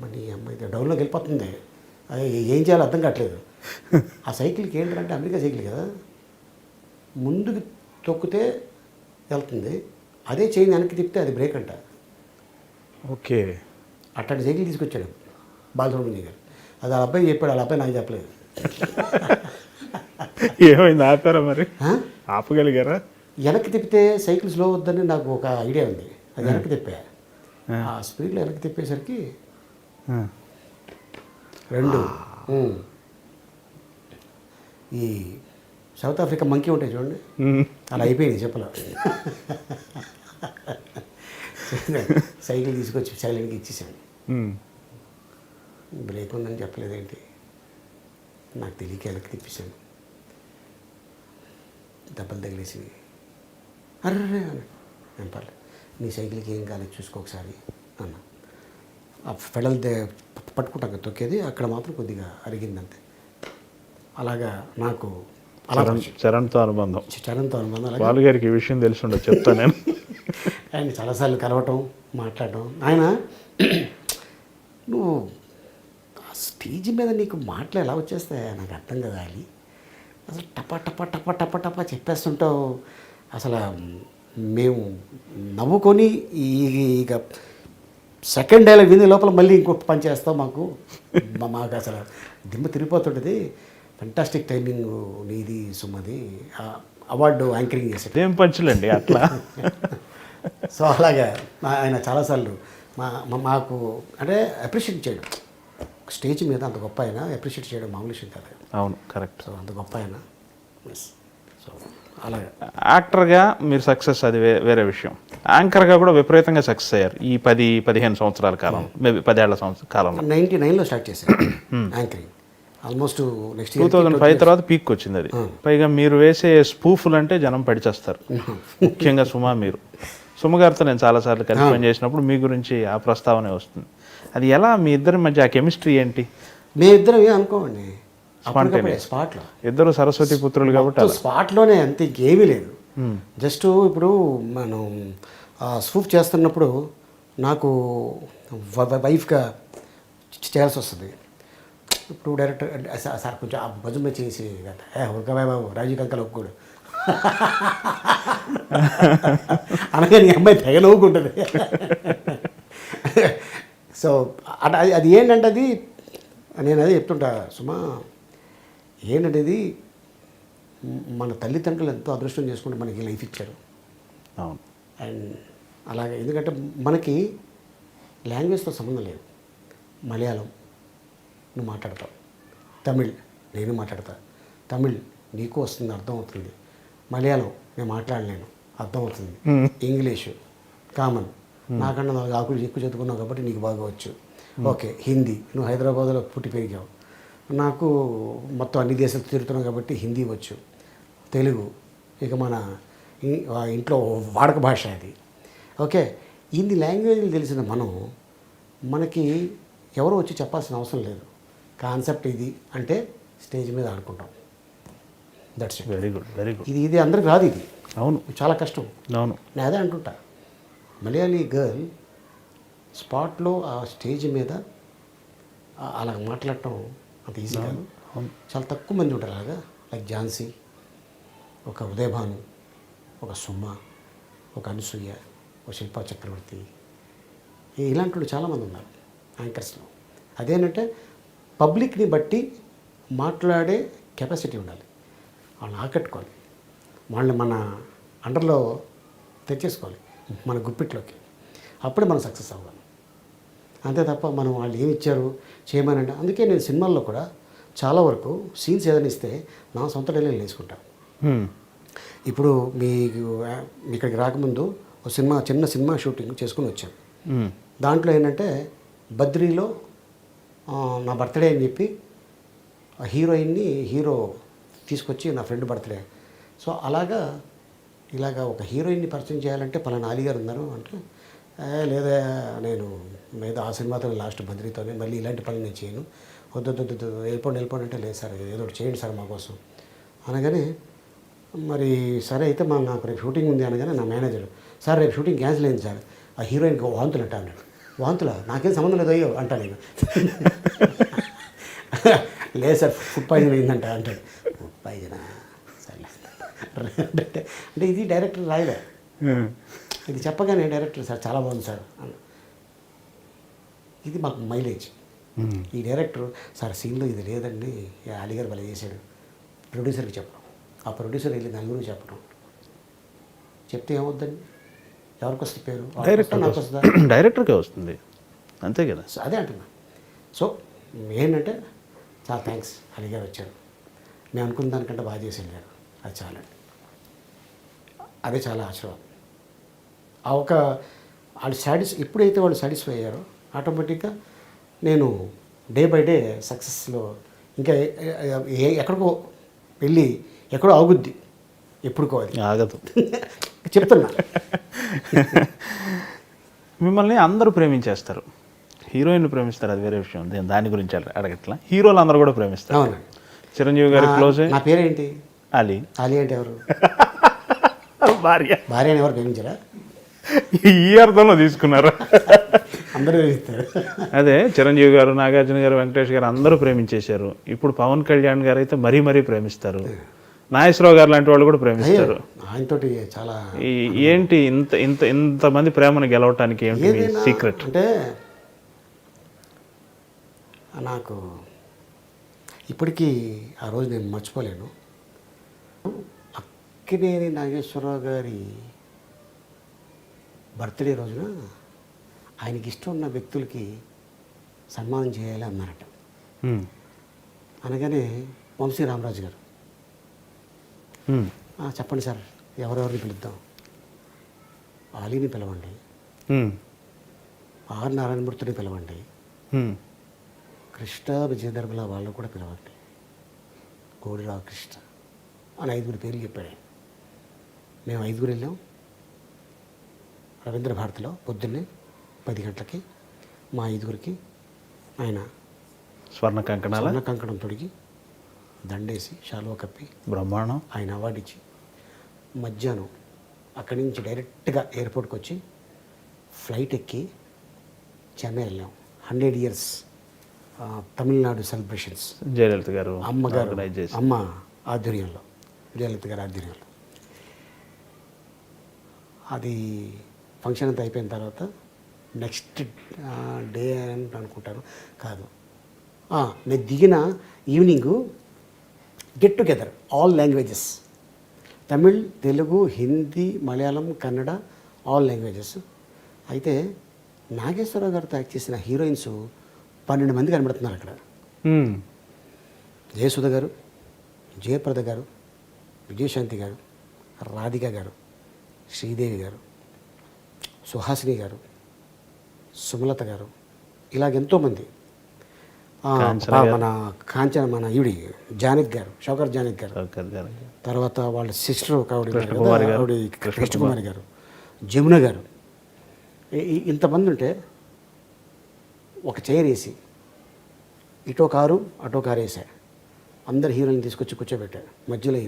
మరి అమ్మాయి డౌన్లోకి వెళ్ళిపోతుంది. అది ఏం చేయాలో అర్థం కావట్లేదు. ఆ సైకిల్కి ఏంటంటే అమెరికా సైకిల్ కదా, ముందుకు తొక్కితే వెళ్తుంది, అదే చైన్ వెనక్కి తిప్పితే అది బ్రేక్ అంట. ఓకే, అట్లాంటి సైకిల్ తీసుకొచ్చాడు బాలసుబ్రహ్మణ్యం గారు. అది వాళ్ళ అబ్బాయి చెప్పాడు, వాళ్ళ అబ్బాయి నాకు చెప్పలేదు. ఏమైంది, ఆపారా మరి? ఆపగలిగారా? వెనక్కి తిప్పితే సైకిల్ స్లో వద్దని నాకు ఒక ఐడియా ఉంది. అది వెనక్కి తిప్పా. ఆ స్పీడ్లో వెనక్కి తిప్పేసరికి 2 ఈ సౌత్ ఆఫ్రికా మంకీ ఉంటాయి చూడండి, అలా అయిపోయింది చెప్పలో. సైకిల్ తీసుకొచ్చి సైలెంట్గా ఇచ్చేసాను. బ్రేక్ ఉందని చెప్పలేదేంటి, నాకు తెలియక వెనక్కి తిప్పేశాను. దెబ్బలు తగిలేసి అర్రే నేను పర్లేదు, నీ సైకిల్కి ఏం కాలేదు చూసుకో ఒకసారి అన్న. ఆ ఫెడల్ పట్టుకుంటాం కదా తొక్కేది, అక్కడ మాత్రం కొద్దిగా అరిగిందంతే. అలాగా నాకు చరణ్తో అనుబంధం. బాలు గారికి ఈ విషయం తెలిసి ఉండదు, చెప్తాను నేను. ఆయన చాలాసార్లు కలవటం, మాట్లాడటం. ఆయన నువ్వు స్టేజ్ మీద నీకు మాటలు ఎలా వచ్చేస్తాయి నాకు అర్థం కదా అని, అసలు టపా చెప్పేస్తుంటావు. అసలు మేము నవ్వుకొని ఇక సెకండ్ డైలాగ్ విని లోపల మళ్ళీ ఇంకొక పని చేస్తావు. మాకు అసలు దిమ్మ తిరిగిపోతుంటుంది. ఫెంటాస్టిక్ టైమింగ్ నీది, సుమది. అవార్డు యాంకరింగ్ చేశాడు. ఏం పంచులండి అట్లా. సో అలాగా ఆయన చాలాసార్లు మాకు అంటే అప్రిషియేట్ చేయడం, స్టేజ్ మీద అంత గొప్ప ఆయన అప్రిషియేట్ చేయడం మామూలు విషయం కాదు. అవును, కరెక్ట్. సో అంత గొప్ప ఆయన. సో అలాగే యాక్టర్గా మీరు సక్సెస్, అది వేరే విషయం. యాంకర్గా కూడా విపరీతంగా సక్సెస్ అయ్యారు ఈ 10-15 సంవత్సరాల కాలం, మేబీ 10 ఏళ్ల కాలంలో. 99లో స్టార్ట్ చేశారు యాంకరింగ్. ఆల్మోస్ట్ నెక్స్ట్ 2005 తర్వాత పీక్ వచ్చింది అది. పైగా మీరు వేసే స్పూఫులు అంటే జనం పడిచేస్తారు. ముఖ్యంగా సుమ గారితో నేను చాలాసార్లు కలిసి పనిచేసినప్పుడు మీ గురించి ఆ ప్రస్తావనే వస్తుంది. అది ఎలా మీ ఇద్దరి మధ్య ఆ కెమిస్ట్రీ ఏంటి? మేమిద్దరం అనుకోండి, స్పాట్లో. ఇద్దరు సరస్వతి పుత్రులు కాబట్టి స్పాట్లోనే, అంతే, ఇంకేమీ లేదు. జస్ట్ ఇప్పుడు మనం స్పూఫ్ చేస్తున్నప్పుడు నాకు వైఫ్గా చేయాల్సి వస్తుంది. ఇప్పుడు డైరెక్టర్ సార్ కొంచెం ఆ భుజం మీద చేసి ఉరకబాయ్ బాబు రాజీవ్ కంకల్ ఒప్పుకోడు అనగా నీ అమ్మాయి తెగ నవ్వుకుంటుంది. సో అది ఏంటంటే అది నేను అదే చెప్తుంటా సుమా, ఏంటంటే ఇది మన తల్లిదండ్రులు ఎంతో అదృష్టం చేసుకుంటే మనకి లైఫ్ ఇచ్చారు. అవును. అండ్ అలాగే ఎందుకంటే మనకి లాంగ్వేజ్తో సంబంధం లేదు. మలయాళం నువ్వు మాట్లాడతావు, తమిళ్ నేను మాట్లాడతా, తమిళ్ నీకు వస్తుంది, అర్థం అవుతుంది. మలయాళం నేను మాట్లాడలేను, అర్థం అవుతుంది. ఇంగ్లీషు కామన్, నాకన్నా 4 ఆకులు ఎక్కువ చదువుకున్నావు కాబట్టి నీకు బాగా వచ్చు. ఓకే, హిందీ నువ్వు హైదరాబాద్లో పుట్టి పెరిగావు, నాకు మొత్తం అన్ని దేశాలు తిరుగుతున్నావు కాబట్టి హిందీ వచ్చు. తెలుగు ఇక మన ఇంట్లో వాడక భాష అది. ఓకే, ఇన్ని లాంగ్వేజ్లు తెలిసిన మనకి ఎవరో వచ్చి చెప్పాల్సిన అవసరం లేదు. కాన్సెప్ట్ ఇది అంటే స్టేజ్ మీద ఆడుకుంటాం. That's it. Very good, very good. ఇది అందరికి రాదు, ఇది అవును, చాలా కష్టం. అవును. నేను అదే అంటుంటా, మలయాళీ గర్ల్ స్పాట్లో ఆ స్టేజ్ మీద అలా మాట్లాడటం అంత ఈజీ కాదు. చాలా తక్కువ మంది ఉంటారు అలాగా. లైక్ ఝాన్సీ, ఒక ఉదయభాను, ఒక సుమ, ఒక అనసూయ, ఒక శిల్పా చక్రవర్తి, ఇలాంటి వాళ్ళు చాలామంది ఉన్నారు యాంకర్స్లో. అదేంటంటే పబ్లిక్ని బట్టి మాట్లాడే కెపాసిటీ ఉండాలి, వాళ్ళని ఆకట్టుకోవాలి, వాళ్ళని మన అండర్లో తెచ్చేసుకోవాలి, మన గుప్పిట్లోకి. అప్పుడే మనం సక్సెస్ అవ్వాలి. అంతే తప్ప మనం వాళ్ళు ఏమి ఇచ్చారు చేయమని అంటే. అందుకే నేను సినిమాల్లో కూడా చాలా వరకు సీన్స్ ఏదైనా ఇస్తే నా సొంత డైలాగ్ వేసుకుంటాను. ఇప్పుడు మీకు ఇక్కడికి రాకముందు ఒక చిన్న సినిమా షూటింగ్ చేసుకుని వచ్చాను. దాంట్లో ఏంటంటే బద్రీలో నా బర్త్డే అని చెప్పి హీరో తీసుకొచ్చి నా ఫ్రెండ్ బర్త్డే. సో ఇలాగా ఒక హీరోయిన్ని పరిచయం చేయాలంటే పలానా అలీ గారు ఉన్నారు అంటే, లేదా నేను మీద ఆ సినిమాతో లాస్ట్ బద్రీతోనే, మళ్ళీ ఇలాంటి పనులు నేను చేయను, వద్దు వెళ్ళిపోండి అంటే, లేదు సార్ ఏదో ఒకటి చేయండి సార్ మా కోసం అనగానే, మరి సరే అయితే నాకు రేపు షూటింగ్ ఉంది అనగానే నా మేనేజర్, సార్ రేపు షూటింగ్ క్యాన్సిల్ అయింది సార్, ఆ హీరోయిన్కి వాంతులు అంట అన్నాడు. వాంతులా? నాకేం సంబంధం లేదు అయ్యో అంటా నేను. లేదు సార్ ఫుడ్ పాయిజన్ అయిందంట అంటాడు. ఫుడ్ పాయిజనా? సరే అంటే ఇది డైరెక్టర్ రాయలే, ఇది చెప్పగానే డైరెక్టర్ సార్ చాలా బాగుంది సార్ అన్న. ఇది మాకు మైలేజ్. ఈ డైరెక్టర్ సార్ సీన్లో ఇది లేదండి, అలీగారు భలే చేశాడు, ప్రొడ్యూసర్కి చెప్పడం, ఆ ప్రొడ్యూసర్ వెళ్ళి నలుగురికి చెప్పడం. చెప్తే ఏమవుద్దండి, ఎవరికి వస్తుంది పేరు? నాకు వస్తుందా? డైరెక్టర్కే వస్తుంది, అంతే కదా. అదే అంటున్నా. సో ఏంటంటే చాలా థ్యాంక్స్, అలీగారు వచ్చారు, మేము అనుకున్న దానికంటే బాగా చేసి వెళ్ళారు, అది చాలండి. అదే చాలా ఆశీర్వాదం. ఆ ఒక వాళ్ళు ఎప్పుడైతే వాళ్ళు సాటిస్ఫై అయ్యారో ఆటోమేటిక్గా నేను డే బై డే సక్సెస్లో ఇంకా ఎక్కడికో వెళ్ళి ఎక్కడో ఆగుద్ది, ఎప్పుడుకో అది ఆగదు. చెప్తున్నా. మిమ్మల్ని అందరూ ప్రేమించేస్తారు, హీరోయిన్ ప్రేమిస్తారు, అది వేరే విషయం, దాని గురించి అడగట్లా. హీరోలు అందరూ కూడా ప్రేమిస్తారు. అవునండి. చిరంజీవి గారి క్లోజ్. నా పేరేంటి? అలీ. అలీ అంటే ఎవరు? భార్యని ఎవరు ప్రేమించారా? ఈ అర్థంలో తీసుకున్నారు. అందరూ ప్రేమిస్తారు. అదే చిరంజీవి గారు, నాగార్జున గారు, వెంకటేష్ గారు అందరూ ప్రేమించేశారు. ఇప్పుడు పవన్ కళ్యాణ్ గారు అయితే మరీ ప్రేమిస్తారు. నాగేశ్వరరావు గారు లాంటి వాళ్ళు కూడా ప్రేమిస్తారు. ఆయనతోటి చాలా ఏంటి ఇంతమంది ప్రేమను గెలవటానికి ఏంటి సీక్రెట్? అంటే నాకు ఇప్పటికీ ఆ రోజు నేను మర్చిపోలేను. అక్కినేని నాగేశ్వరరావు గారి బర్త్డే రోజున ఆయనకి ఇష్టం ఉన్న వ్యక్తులకి సన్మానం చేయాలి అన్నారట. అనగానే వంశీ రామరాజు గారు, చెప్పండి సార్ ఎవరెవరిని పిలుద్దాం? ఆలీని పిలవండి, ఆర్ నారాయణమూర్తిని పిలవండి, కృష్ణ విజయధర్మల వాళ్ళు కూడా పిలవండి, కోడిరావు కృష్ణ అని 5 పేర్లు చెప్పాడు. మేము 5 వెళ్ళాం. రవీంద్ర భారతిలో పొద్దున్నే 10 గంటలకి మా 5 ఆయన స్వర్ణ కంకణం తొడిగి దండేసి శాలువా కప్పి బ్రహ్మాండం ఆయన అవార్డు ఇచ్చి, మధ్యాహ్నం అక్కడి నుంచి డైరెక్ట్గా ఎయిర్పోర్ట్కి వచ్చి ఫ్లైట్ ఎక్కి చెన్నై వెళ్ళాం. 100 years తమిళనాడు సెలబ్రేషన్స్ జయలలిత గారు అమ్మ ఆధ్వర్యంలో, జయలలిత గారి ఆధ్వర్యంలో. అది ఫంక్షన్ అంతా అయిపోయిన తర్వాత నెక్స్ట్ డే అని అనుకుంటాను, కాదు, నేను దిగిన evening get together all languages, Tamil, Telugu, Hindi, Malayalam, Kannada, all languages. అయితే నాగేశ్వరరావు గారితో యాక్ట్ చేసిన హీరోయిన్స్ 12 మంది కనబడుతున్నారు అక్కడ. జయసుధ గారు, జయప్రద గారు, విజయశాంతి గారు, రాధిక గారు, శ్రీదేవి గారు, సుహాసిని గారు, సుమలత గారు, ఇలాగెంతోమంది. మన కాంచన, మన ఈవిడి జానక్ గారు, షౌకర్ జానక్ గారు, తర్వాత వాళ్ళ సిస్టర్ ఆవిడ కృష్ణకుమారి గారు, జమున గారు, ఇంతమంది ఉంటే ఒక చైర్ వేసి ఇటో కారు అటో కారు వేసా, అందరు హీరోయిన్ తీసుకొచ్చి కూర్చోబెట్టారు మధ్యలో.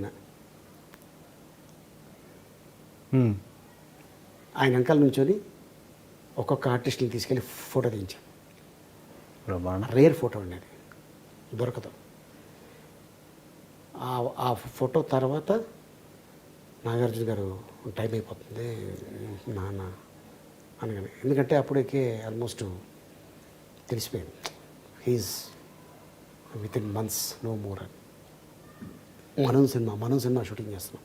ఆయన వెనకాల నుంచొని ఒక్కొక్క ఆర్టిస్ట్ని తీసుకెళ్ళి ఫోటో తీయించాం. రేర్ ఫోటో ఉండేది, దొరకదు. ఆ ఫోటో తర్వాత నాగార్జున గారు టైం అయిపోతుంది నాన్న అనగానే, ఎందుకంటే అప్పటికే ఆల్మోస్ట్ తెలిసిపోయింది he's with in months no more అని. మనం సినిమా షూటింగ్ చేస్తున్నాం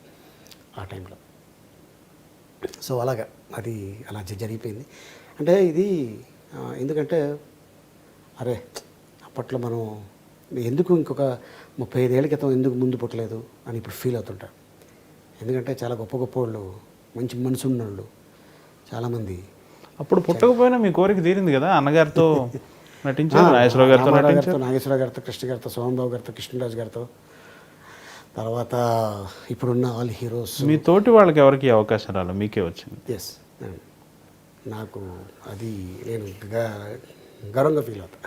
ఆ టైంలో. సో అలాగా అది అలా జరిగిపోయింది. అంటే ఇది ఎందుకంటే అరే అప్పట్లో మనం ఎందుకు ఇంకొక 35 ఏళ్ళ క్రితం ఎందుకు ముందు పుట్టలేదు అని ఇప్పుడు ఫీల్ అవుతుంటా. ఎందుకంటే చాలా గొప్ప గొప్ప వాళ్ళు, మంచి మనసు ఉన్న వాళ్ళు చాలామంది. అప్పుడు పుట్టకపోయినా మీ కోరిక తీరింది కదా, అన్నగారితో నటించారు, నాగేశ్వరరావు గారితో, కృష్ణ గారితో, సోమబాబు గారితో, కృష్ణరాజు గారితో, తర్వాత ఇప్పుడున్న ఆల్ హీరోస్. మీ తోటి వాళ్ళకి ఎవరికి అవకాశం రాలేదు, మీకే వచ్చింది. ఎస్, నాకు అది నేను గర్వంగా ఫీల్ అవుతా.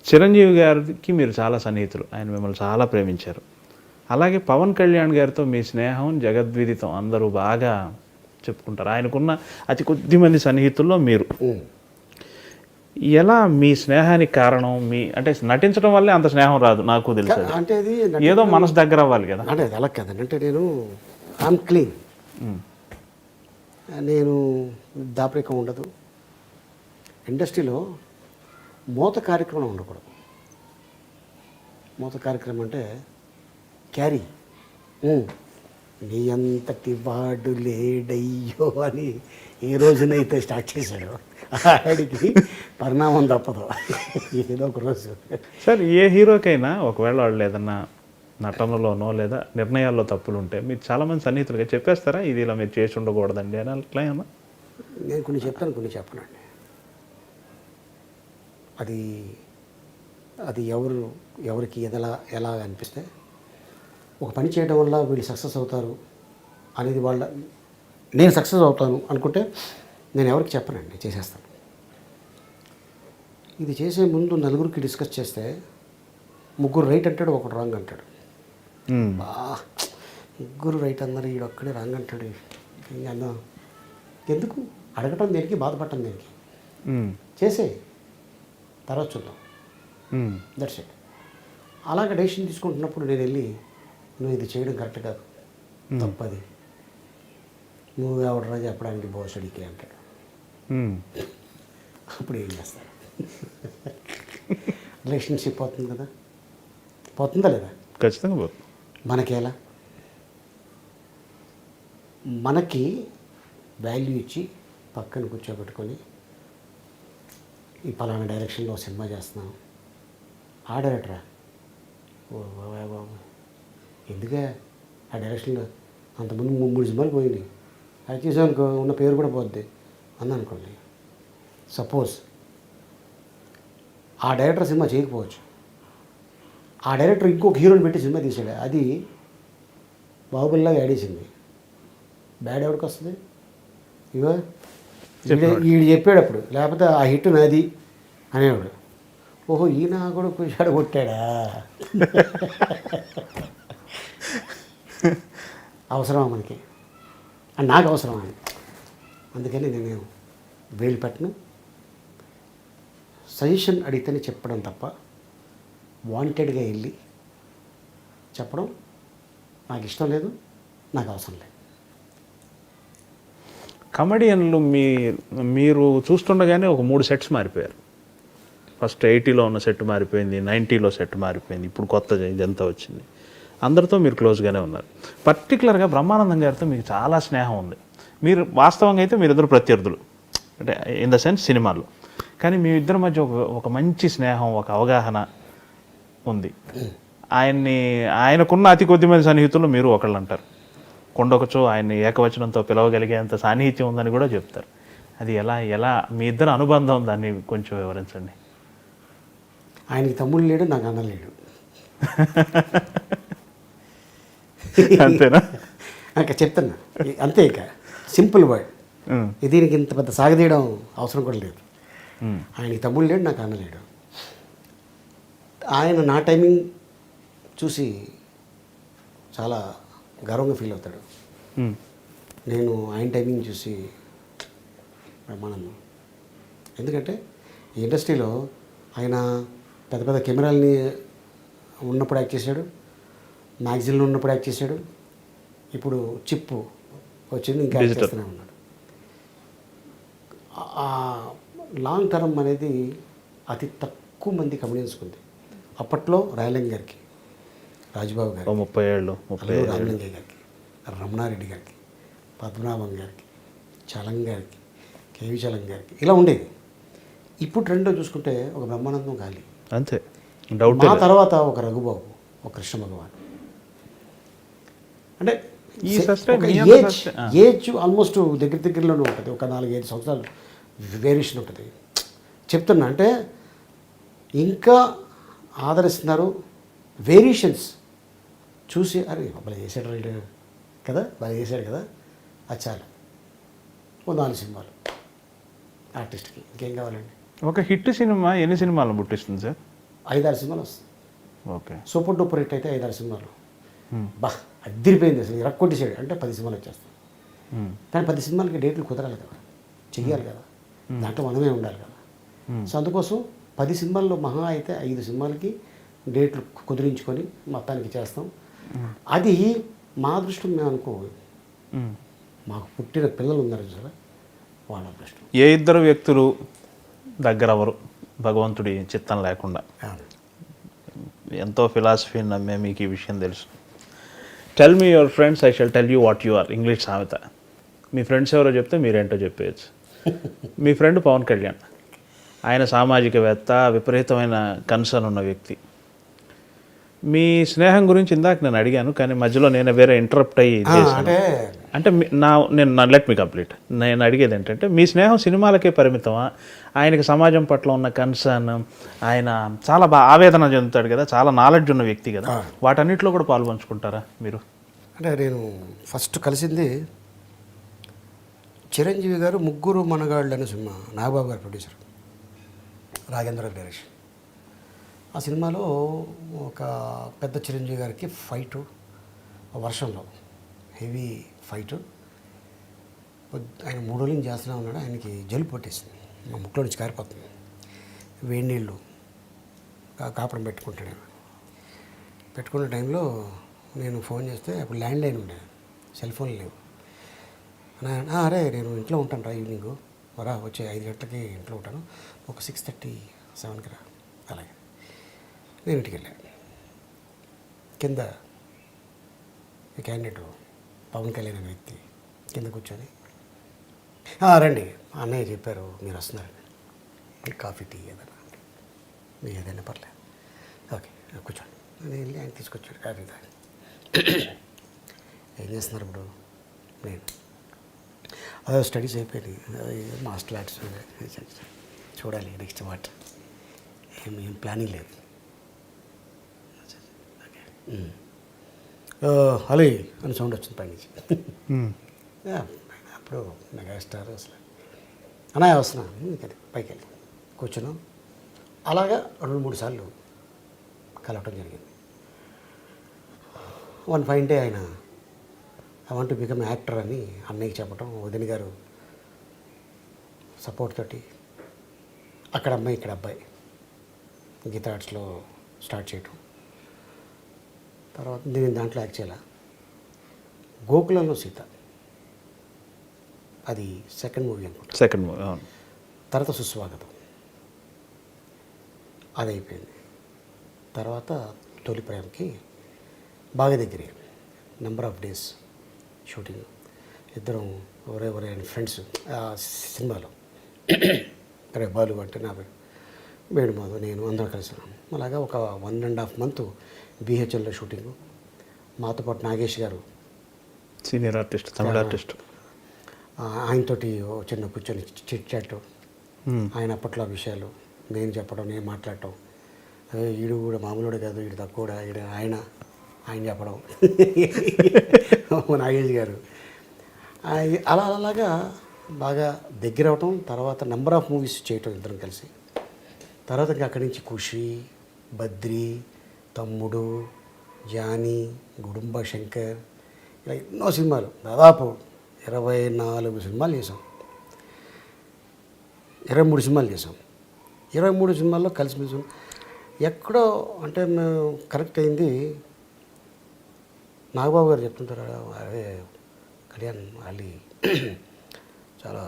చిరంజీవి గారికి మీరు చాలా సన్నిహితులు, ఆయన మిమ్మల్ని చాలా ప్రేమించారు. అలాగే పవన్ కళ్యాణ్ గారితో మీ స్నేహం జగద్విదితం, అందరూ బాగా చెప్పుకుంటారు. ఆయనకున్న అతి కొద్ది మంది సన్నిహితుల్లో మీరు. ఎలా మీ స్నేహానికి కారణం? అంటే నటించడం వల్లే అంత స్నేహం రాదు, నాకు తెలుసు. అంటే అది ఏదో మనసు దగ్గర అవ్వాలి కదా. అంటే అది అలా కదండి. అంటే నేను ఐఎమ్ క్లీన్, నేను దాపరికం ఉండదు. ఇండస్ట్రీలో మోత కార్యక్రమం ఉండకూడదు. మోత కార్యక్రమం అంటే క్యారీ, నీ అంతటి వాడు లేడయ్యో అని ఏ రోజునైతే స్టార్ట్ చేశాడు ఆడికి పరిణామం తప్పదు ఏదో ఒక రోజు. సార్, ఏ హీరోకైనా ఒకవేళ వాళ్ళు ఏదన్నా నటనలోనో లేదా నిర్ణయాల్లో తప్పులు ఉంటే మీరు చాలామంది సన్నిహితులుగా చెప్పేస్తారా, ఇది ఇలా మీరు చేసి ఉండకూడదండి అని అట్లా ఏమన్నా? నేను కొన్ని చెప్తాను, కొన్ని చెప్పనండి. అది అది ఎవరికి ఎలా అనిపిస్తే, ఒక పని చేయడం వల్ల వీళ్ళు సక్సెస్ అవుతారు అనేది నేను సక్సెస్ అవుతాను అనుకుంటే నేను ఎవరికి చెప్పనండి, చేసేస్తాను. ఇది చేసే ముందు నలుగురికి డిస్కస్ చేస్తే ముగ్గురు రైట్ అంటాడు, ఒకడు రాంగ్ అంటాడు. ముగ్గురు రైట్ అన్నారు, ఈడొక్కడే రాంగ్ అంటాడు. ఎందుకు అడగటం దేనికి, బాధపడటం దేనికి? చేసే తర్వాత చూద్దాం, దట్స్ ఇట్. అలాగే డెసిషన్ తీసుకుంటున్నప్పుడు నేను వెళ్ళి నువ్వు ఇది చేయడం కరెక్ట్ కాదు, తప్పది, నువ్వు ఎవడరా చెప్పడానికి బోసడికి అంటాడు. అప్పుడు ఏం చేస్తాడు? రిలేషన్షిప్ పోతుంది కదా, పోతుందా లేదా? ఖచ్చితంగా పోతుంది. మనకేలా? మనకి వాల్యూ ఇచ్చి పక్కన కూర్చోబెట్టుకొని ఈ పలానా డైరెక్షన్లో సినిమా చేస్తున్నాను, ఆ డైరెక్టరా, ఓ బాబు ఎందుకే ఆ డైరెక్షన్లో అంతకుముందు 3 సినిమాలు పోయినాయి, అది చేసానుకో ఉన్న పేరు కూడా పోద్ది అందనుకోండి. సపోజ్ ఆ డైరెక్టర్ సినిమా చేయకపోవచ్చు, ఆ డైరెక్టర్ ఇంకొక హీరోని పెట్టి సినిమా తీసాడు, అది బాహుబలిలాగా ఆడేసింది, బ్యాడ్ ఎవరికి వస్తుంది? ఇగో ఈడు చెప్పాడు అప్పుడు, లేకపోతే ఆ హిట్ నాది అనేవాడు. ఓహో ఈయన కూడా కూర్చాడు కొట్టాడా, అవసరమా మనకి? అని నాకు అవసరమా అని. అందుకని నేను వేలు పెట్టను, సజెషన్ అడిగితేనే చెప్పడం తప్ప వాంటెడ్గా వెళ్ళి చెప్పడం నాకు ఇష్టం లేదు, నాకు అవసరం లేదు. కమెడియన్లు మీరు చూస్తుండగానే ఒక 3 సెట్స్ మారిపోయారు. ఫస్ట్ 80లో ఉన్న సెట్ మారిపోయింది, 90లో సెట్ మారిపోయింది, ఇప్పుడు కొత్త ఇదంతా వచ్చింది. అందరితో మీరు క్లోజ్గానే ఉన్నారు. పర్టికులర్గా బ్రహ్మానందం గారితో మీకు చాలా స్నేహం ఉంది. మీరు వాస్తవంగా అయితే మీరిద్దరు ప్రత్యర్థులు, అంటే ఇన్ ద సెన్స్ సినిమాల్లో. కానీ మీ ఇద్దరి మధ్య ఒక మంచి స్నేహం, ఒక అవగాహన ఉంది. ఆయనకున్న అతి కొద్ది మంది సన్నిహితులు మీరు ఒకళ్ళు అంటారు. కొండొకచో ఆయన్ని ఏకవచనంతో పిలవగలిగేంత సాన్నిహిత్యం ఉందని కూడా చెప్తారు. అది ఎలా మీ ఇద్దరు అనుబంధం, దాన్ని కొంచెం వివరించండి. ఆయనకి తమ్ముడు లేడు, నాకు అన్న లేడు. అంతేనా? ఇంకా చెప్తున్నా అంతే. ఇక సింపుల్ వర్డ్. దీనికి ఇంత పెద్ద సాగదీయడం అవసరం కూడా లేదు. ఆయనకి తమ్ముడు లేడు, నాకు అన్న లేడు. ఆయన నా టైమింగ్ చూసి చాలా గర్వంగా ఫీల్ అవుతాడు. నేను ఆయన టైమింగ్ చూసి బ్రహ్మానందం. ఎందుకంటే ఈ ఇండస్ట్రీలో ఆయన పెద్ద పెద్ద కెమెరాలని ఉన్నప్పుడు యాక్ట్ చేశాడు, మ్యాగజైన్లో ఉన్నప్పుడు యాక్ట్ చేశాడు, ఇప్పుడు చిప్పు వచ్చింది ఇంకా యాక్ట్ చేస్తూనే ఉన్నాడు. లాంగ్ టర్మ్ అనేది అతి తక్కువ మంది కమెడియన్స్కి ఉంది. అప్పట్లో రాయలింగ గారికి, రాజుబాబు గారికి, 30 ఏళ్ళు రామలింగయ్య గారికి, రమణారెడ్డి గారికి, పద్మనాభం గారికి, చలం గారికి, కేవి చలం గారికి ఇలా ఉండేది. ఇప్పుడు ట్రెండ్లో చూసుకుంటే ఒక బ్రహ్మానందం గాలి అంతే, డౌట్. ఆ తర్వాత ఒక రఘుబాబు, ఒక కృష్ణ భగవాన్. అంటే ఏజ్ ఆల్మోస్ట్ దగ్గరలోనే ఉంటుంది. ఒక 4-5 సంవత్సరాలు వేరియేషన్ ఉంటుంది. చెప్తున్నా అంటే ఇంకా ఆదరిస్తున్నారు. వేరియేషన్స్ చూసి అరే భలే చేశాడు రైడ్ కదా, భలే చేశాడు కదా, అది చాలు. ఓ 4 సినిమాలు ఆర్టిస్ట్కి ఇంకేం కావాలండి. ఒక హిట్ సినిమా ఎన్ని సినిమాలను పుట్టిస్తుంది సార్? 5-6 సినిమాలు వస్తుంది. ఓకే. సూపర్ డూపర్ హిట్ అయితే 5-6 సినిమాలు. బా అద్దరిపోయింది అసలు, రక్కొట్టేసాడు అంటే 10 సినిమాలు వచ్చేస్తాయి. కానీ 10 సినిమాలకి డేట్లు కుదరాలి కదా, చెయ్యాలి కదా, దాంట్లో మనమే ఉండాలి కదా. సో అందుకోసం 10 సినిమాల్లో మహా అయితే 5 సినిమాలకి డేట్లు కుదిరించుకొని మొత్తానికి చేస్తాం. అది మా అదృష్టం మేము అనుకో. మాకు పుట్టిన పిల్లలు ఉన్నారు చూసారా, వాళ్ళ అదృష్టం. ఏ ఇద్దరు వ్యక్తులు దగ్గర ఎవరు భగవంతుడి చిత్తం లేకుండా ఎంతో ఫిలాసఫీని నమ్మే మీకు ఈ విషయం తెలుసు. Tell me your friends, I shall tell you what you are. English సామెత. మీ ఫ్రెండ్స్ ఎవరో చెప్తే మీరేంటో చెప్పేయచ్చు. మీ ఫ్రెండ్ పవన్ కళ్యాణ్, ఆయన సామాజికవేత్త, విపరీతమైన కన్సర్న్ ఉన్న వ్యక్తి. మీ స్నేహం గురించి ఇందాక నేను అడిగాను, కానీ మధ్యలో నేను వేరే ఇంటరప్ట్ అయ్యి అంటే నేను లెట్ మీ కంప్లీట్. నేను అడిగేది ఏంటంటే మీ స్నేహం సినిమాలకే పరిమితమా? ఆయనకి సమాజం పట్ల ఉన్న కన్సర్న్, ఆయన చాలా బాగా ఆవేదన చెందుతాడు కదా, చాలా నాలెడ్జ్ ఉన్న వ్యక్తి కదా, వాటన్నిటిలో కూడా పాల్పంచుకుంటారా మీరు? అంటే నేను ఫస్ట్ కలిసింది చిరంజీవి గారు ముగ్గురు మనగాళ్ళు అనే సినిమా, నాగబాబు గారు ప్రొడ్యూసర్, రాఘేంద్ర డైరెక్షన్. ఆ సినిమాలో ఒక పెద్ద చిరంజీవి గారికి ఫైటు, వర్షంలో హెవీ ఫైటు. ఆయన 3 రోజుల నుంచి చేస్తూనే ఉన్నాడు. ఆయనకి జలుబు పట్టేసింది, మా ముక్కులో నుంచి కారిపోతుంది. వేడి నీళ్ళు కాపడం పెట్టుకుంటాడు. పెట్టుకున్న టైంలో నేను ఫోన్ చేస్తే అప్పుడు ల్యాండ్ లైన్ ఉండేది, సెల్ ఫోన్ లేవు. అరే నేను ఇంట్లో ఉంటాను రా, ఈవినింగ్ రా, వచ్చే 5 గంటలకి ఇంట్లో ఉంటాను, ఒక 6:30, 7కి రా. అలాగే నేను ఇంటికి వెళ్ళాను. కింద క్యాండిడేట్ పవన్ కళ్యాణ్ అనే వ్యక్తి కింద కూర్చొని రండి అన్నయ్య చెప్పారు మీరు వస్తున్నారని, కాఫీ టీ ఏదైనా మీరు ఏదైనా పర్లేదు, ఓకే కూర్చోండి. నేను వెళ్ళి ఆయన తీసుకొచ్చాడు కాఫీ తాగి. ఏం చేస్తున్నారు ఇప్పుడు? నేను అదే స్టడీస్ అయిపోయింది, మాస్టర్ ఆర్ట్స్ చూడాలి నెక్స్ట్ వాట్, ఏం ప్లానింగ్ లేదు. అలీ అని సౌండ్ వచ్చింది పైనుంచి. అప్పుడు మెగాస్టార్ అసలు అన్నయ్య వస్తున్నా పైకి వెళ్ళి కూర్చున్నాం. అలాగా 2-3 సార్లు కలవటం జరిగింది. వన్ ఫైన్ డే ఆయన I want to become actor అని అన్నయ్యకి చెప్పటం, వదిన గారు సపోర్ట్ తోటి అక్కడ అమ్మాయి ఇక్కడ అబ్బాయి గీతా ఆర్ట్స్లో స్టార్ట్ చేయటం. తర్వాత నేను దాంట్లో యాక్ట్ చేయాల. గోకులంలో సీత అది సెకండ్ మూవీ అనుకుంటా. సెకండ్ మూవీ, అవును. తర్వాత సుస్వాగతం అది అయిపోయింది. తర్వాత తొలి ప్రేమకి బాగా దగ్గరే నెంబర్ ఆఫ్ డేస్ షూటింగ్, ఇద్దరం ఒరే అని ఫ్రెండ్స్. ఆ సినిమాలో రే బాలు అంటే నా పేరు, వేణుమాధవ్, నేను అందరం కలిసినాం. అలాగా ఒక 1.5 month బీహెచ్ఎల్లో షూటింగు. మాతో పాటు నాగేష్ గారు, సీనియర్ ఆర్టిస్ట్, తమిళ ఆర్టిస్ట్. ఆయనతోటి ఓ చిన్న కూర్చొని చిట్ చాట్, ఆయన అప్పట్లో విషయాలు నేను చెప్పడం, నేను మాట్లాడటం. ఈడు కూడా మామూలుడే కాదు, ఈడు తక్కువ, ఈడు ఆయన చెప్పడం నాగేష్ గారు. అలాగా బాగా దగ్గర అవటం. తర్వాత నెంబర్ ఆఫ్ మూవీస్ చేయటం ఇద్దరం కలిసి. తర్వాత ఇంకా అక్కడి నుంచి ఖుషి, బద్రి, తమ్ముడు, జానీ, గుడుంబ శంకర్, ఇలా ఎన్నో సినిమాలు, దాదాపు 24 సినిమాలు చేసాం. 23 సినిమాలు చేసాం. 23 సినిమాల్లో కలిసిమెలిసి ఎక్కడో అంటే మేము కరెక్ట్ అయింది. నాగబాబు గారు చెప్తుంటారు, అదే కళ్యాణ్ అలీ చాలా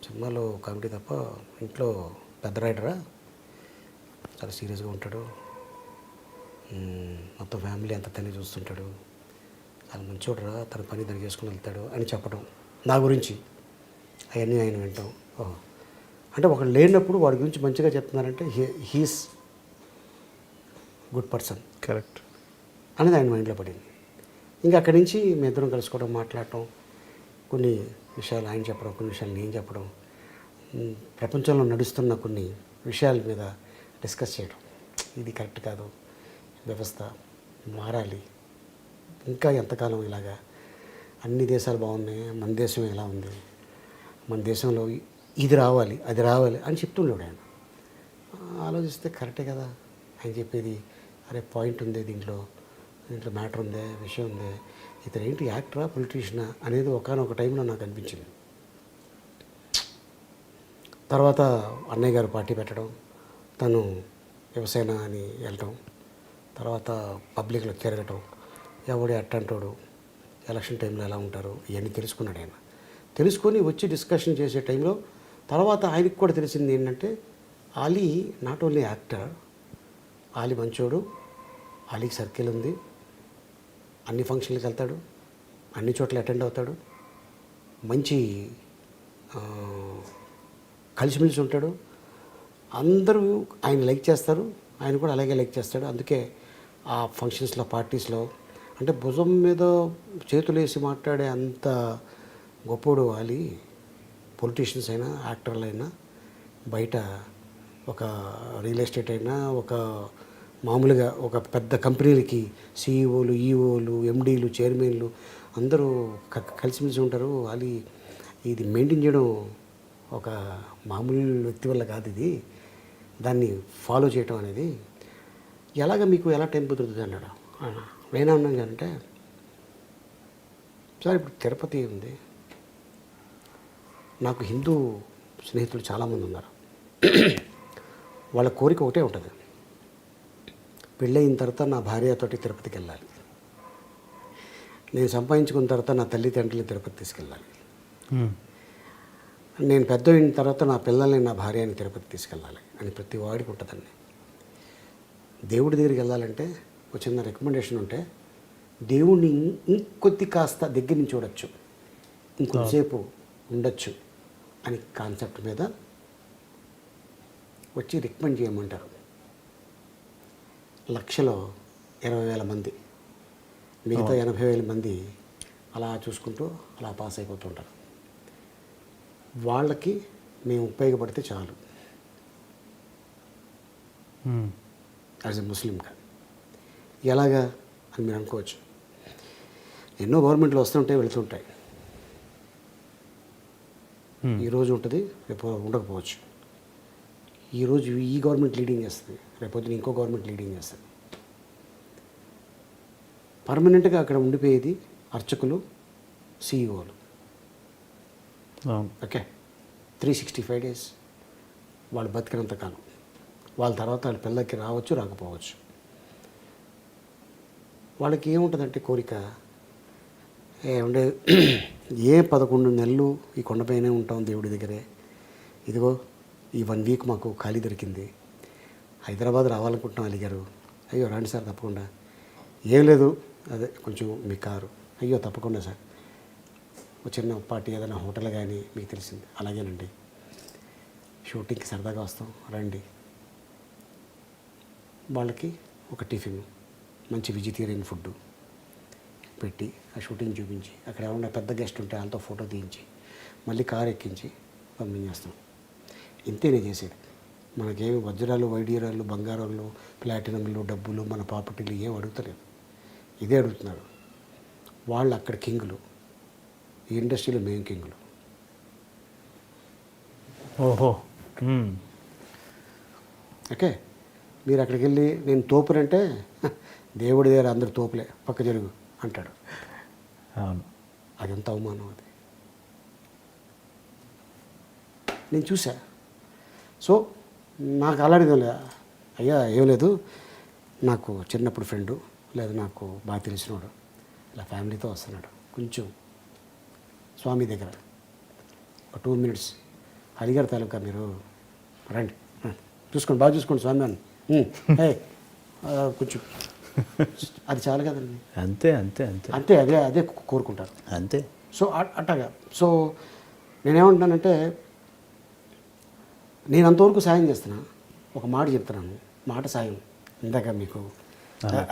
సినిమాలో కామెడీ తప్ప ఇంట్లో పెద్ద రైటరా, చాలా సీరియస్గా ఉంటాడు, మొత్తం ఫ్యామిలీ అంతా తనే చూస్తుంటాడు, చాలా మంచోడరా, తన పని తను చేసుకుని వెళ్తాడు అని చెప్పడం నా గురించి. అవన్నీ ఆయన వింటాం. అంటే ఒకడు లేనప్పుడు వాడి గురించి మంచిగా చెప్తున్నారంటే హీస్ గుడ్ పర్సన్, కరెక్ట్ అనేది ఆయన మైండ్లో పడింది. ఇంకా అక్కడి నుంచి మీ ఇద్దరం కలుసుకోవడం, మాట్లాడటం, కొన్ని విషయాలు ఆయన చెప్పడం, కొన్ని విషయాలు నేను చెప్పడం, ప్రపంచంలో నడుస్తున్న కొన్ని విషయాల మీద డిస్కస్ చేయడం. ఇది కరెక్ట్ కాదు, వ్యవస్థ మారాలి, ఇంకా ఎంతకాలం ఇలాగా, అన్ని దేశాలు బాగున్నాయి, మన దేశం ఎలా ఉంది, మన దేశంలో ఇది రావాలి, అది రావాలి అని చెప్తుండేవాడు ఆయన. ఆలోచిస్తే కరెక్టే కదా ఆయన చెప్పేది. అరే పాయింట్ ఉంది దీంట్లో మ్యాటర్ ఉందే, విషయం ఉందే, ఇతను ఏంటి యాక్టరా పొలిటీషియనా అనేది ఒకానొక టైంలో నాకు అనిపించింది. తర్వాత అన్నయ్య గారు పార్టీ పెట్టడం, తను వ్యవసాయన అని వెళ్ళటం, తర్వాత పబ్లిక్లో తిరగటం, ఎవడు అట్టంటాడు, ఎలక్షన్ టైంలో ఎలా ఉంటారు, ఇవన్నీ తెలుసుకున్నాడు ఆయన. తెలుసుకొని వచ్చి డిస్కషన్ చేసే టైంలో తర్వాత ఆయనకు కూడా తెలిసింది ఏంటంటే, Ali not only actor, Ali మంచోడు, ఆలీకి సర్కిల్ ఉంది, అన్ని ఫంక్షన్లకు వెళ్తాడు, అన్ని చోట్ల అటెండ్ అవుతాడు, మంచి కలిసిమెలిసి ఉంటాడు, అందరూ ఆయన లైక్ చేస్తారు, ఆయన కూడా అలాగే లైక్ చేస్తాడు. అందుకే ఆ ఫంక్షన్స్లో, పార్టీస్లో అంటే భుజం మీద చేతులు వేసి మాట్లాడే అంత గొప్పోడు ఆలీ. పొలిటీషియన్స్ అయినా, యాక్టర్లు అయినా, బయట ఒక రియల్ ఎస్టేట్ అయినా, ఒక మామూలుగా ఒక పెద్ద కంపెనీలకి సీఈఓలు, ఈఓలు, ఎండీలు, చైర్మన్లు అందరూ కలిసిమెలిసి ఉంటారు. ఆలీ ఇది మెయింటైన్ చేయడం ఒక మామూలు వ్యక్తి వల్ల కాదు, ఇది దాన్ని ఫాలో చేయటం అనేది. ఎలాగ మీకు ఎలా టైం కుదురుతుంది అన్నాడు. నేనేమన్నా అంటే, సార్ ఇప్పుడు తిరుపతి ఉంది, నాకు హిందూ స్నేహితులు చాలామంది ఉన్నారు, వాళ్ళ కోరిక ఒకటే ఉంటుంది, పెళ్ళయిన తర్వాత నా భార్యతోటి తిరుపతికి వెళ్ళాలి, నేను సంపాదించుకున్న తర్వాత నా తల్లిదండ్రులు తిరుపతి తీసుకెళ్ళాలి, నేను పెద్ద అయిన తర్వాత నా పిల్లల్ని, నా భార్యని తిరుపతి తీసుకెళ్ళాలి అని ప్రతి వాడికి ఉంటుందండి. దేవుడి దగ్గరికి వెళ్ళాలంటే ఒక చిన్న రికమెండేషన్ ఉంటే, దేవుడిని ఇంకొద్ది కాస్త దగ్గర నుంచి చూడొచ్చు, ఇంకొద్దిసేపు ఉండొచ్చు అని కాన్సెప్ట్ మీద వచ్చి రికమెండ్ చేయమంటారు. లక్షలో 20,000 మంది, మిగతా 80,000 మంది అలా చూసుకుంటూ అలా పాస్ అయిపోతుంటారు. వాళ్ళకి మేము ఉపయోగపడితే చాలు యాజ్ ఎ ముస్లింగా. ఎలాగా అని మీరు అనుకోవచ్చు. ఎన్నో గవర్నమెంట్లు వస్తుంటాయి, వెళుతుంటాయి, ఈరోజు ఉంటుంది, రేపు ఉండకపోవచ్చు. ఈరోజు ఈ గవర్నమెంట్ లీడింగ్ చేస్తుంది, రేపొద్దున ఇంకో గవర్నమెంట్ లీడింగ్ చేస్తుంది. పర్మనెంట్గా అక్కడ ఉండిపోయేది అర్చకులు, సీఈఓలు. ఓకే, 365 days వాళ్ళు బతికినంత కాలం. వాళ్ళ తర్వాత వాళ్ళ పిల్లలకి రావచ్చు, రాకపోవచ్చు. వాళ్ళకి ఏముంటుందంటే కోరిక, ఏమంటే ఏ 11 నెలలు ఈ కొండపైనే ఉంటాం దేవుడి దగ్గరే. ఇదిగో ఈ 1 వీక్ మాకు ఖాళీ దొరికింది, హైదరాబాద్ రావాలనుకుంటున్నాం అలిగారు. అయ్యో రండి సార్ తప్పకుండా. ఏం లేదు, అదే కొంచెం మీ కారు. అయ్యో తప్పకుండా సార్, ఒక చిన్న పార్టీ ఏదైనా హోటల్ కానీ మీకు తెలిసింది. అలాగేనండి, షూటింగ్కి సరదాగా వస్తాం రండి. వాళ్ళకి ఒక టిఫిన్, మంచి వెజిటేరియన్ ఫుడ్ పెట్టి ఆ షూటింగ్ చూపించి, అక్కడ ఏమన్నా పెద్ద గెస్ట్ ఉంటే వాళ్ళతో ఫోటో తీయించి మళ్ళీ కారు ఎక్కించి పంపించేస్తాం. ఇంతే నేను చేసేది. మనకేమి వజ్రాలు, వైడూర్యాలు, బంగారాలు, ప్లాటినంలు, డబ్బులు, మన ప్రాపర్టీలు ఏం అడుగుతలేదు. ఇదే అడుగుతున్నారు. వాళ్ళు అక్కడ కింగులు, ఈ ఇండస్ట్రీలో మేము కింగులు. ఓహో. ఓకే, మీరు అక్కడికి వెళ్ళి నేను తోపునంటే దేవుడి దగ్గర అందరు తోపులే, పక్క జరుగు అంటాడు. అవును, అదంత అవమానం. అది నేను చూసా. సో నాకు అలాంటి అయ్యా ఏం లేదు, నాకు చిన్నప్పుడు ఫ్రెండు, లేదా నాకు బాగా తెలిసినవాడు ఇలా ఫ్యామిలీతో వస్తున్నాడు, కొంచెం స్వామి దగ్గర ఒక 2 minutes అడిగారు తాలూకా, మీరు రండి చూసుకోండి, బాగా చూసుకోండి స్వామి అని. కొంచెం అది చాలు కదండి. అంతే అంతే అంతే అంతే, అదే అదే కోరుకుంటారు అంతే. సో అట్టగా. సో నేనేమంటున్నానంటే, నేను అంతవరకు సాయం చేస్తున్నా. ఒక మాట చెప్తున్నాను, మాట సాయం, ఇందాక మీకు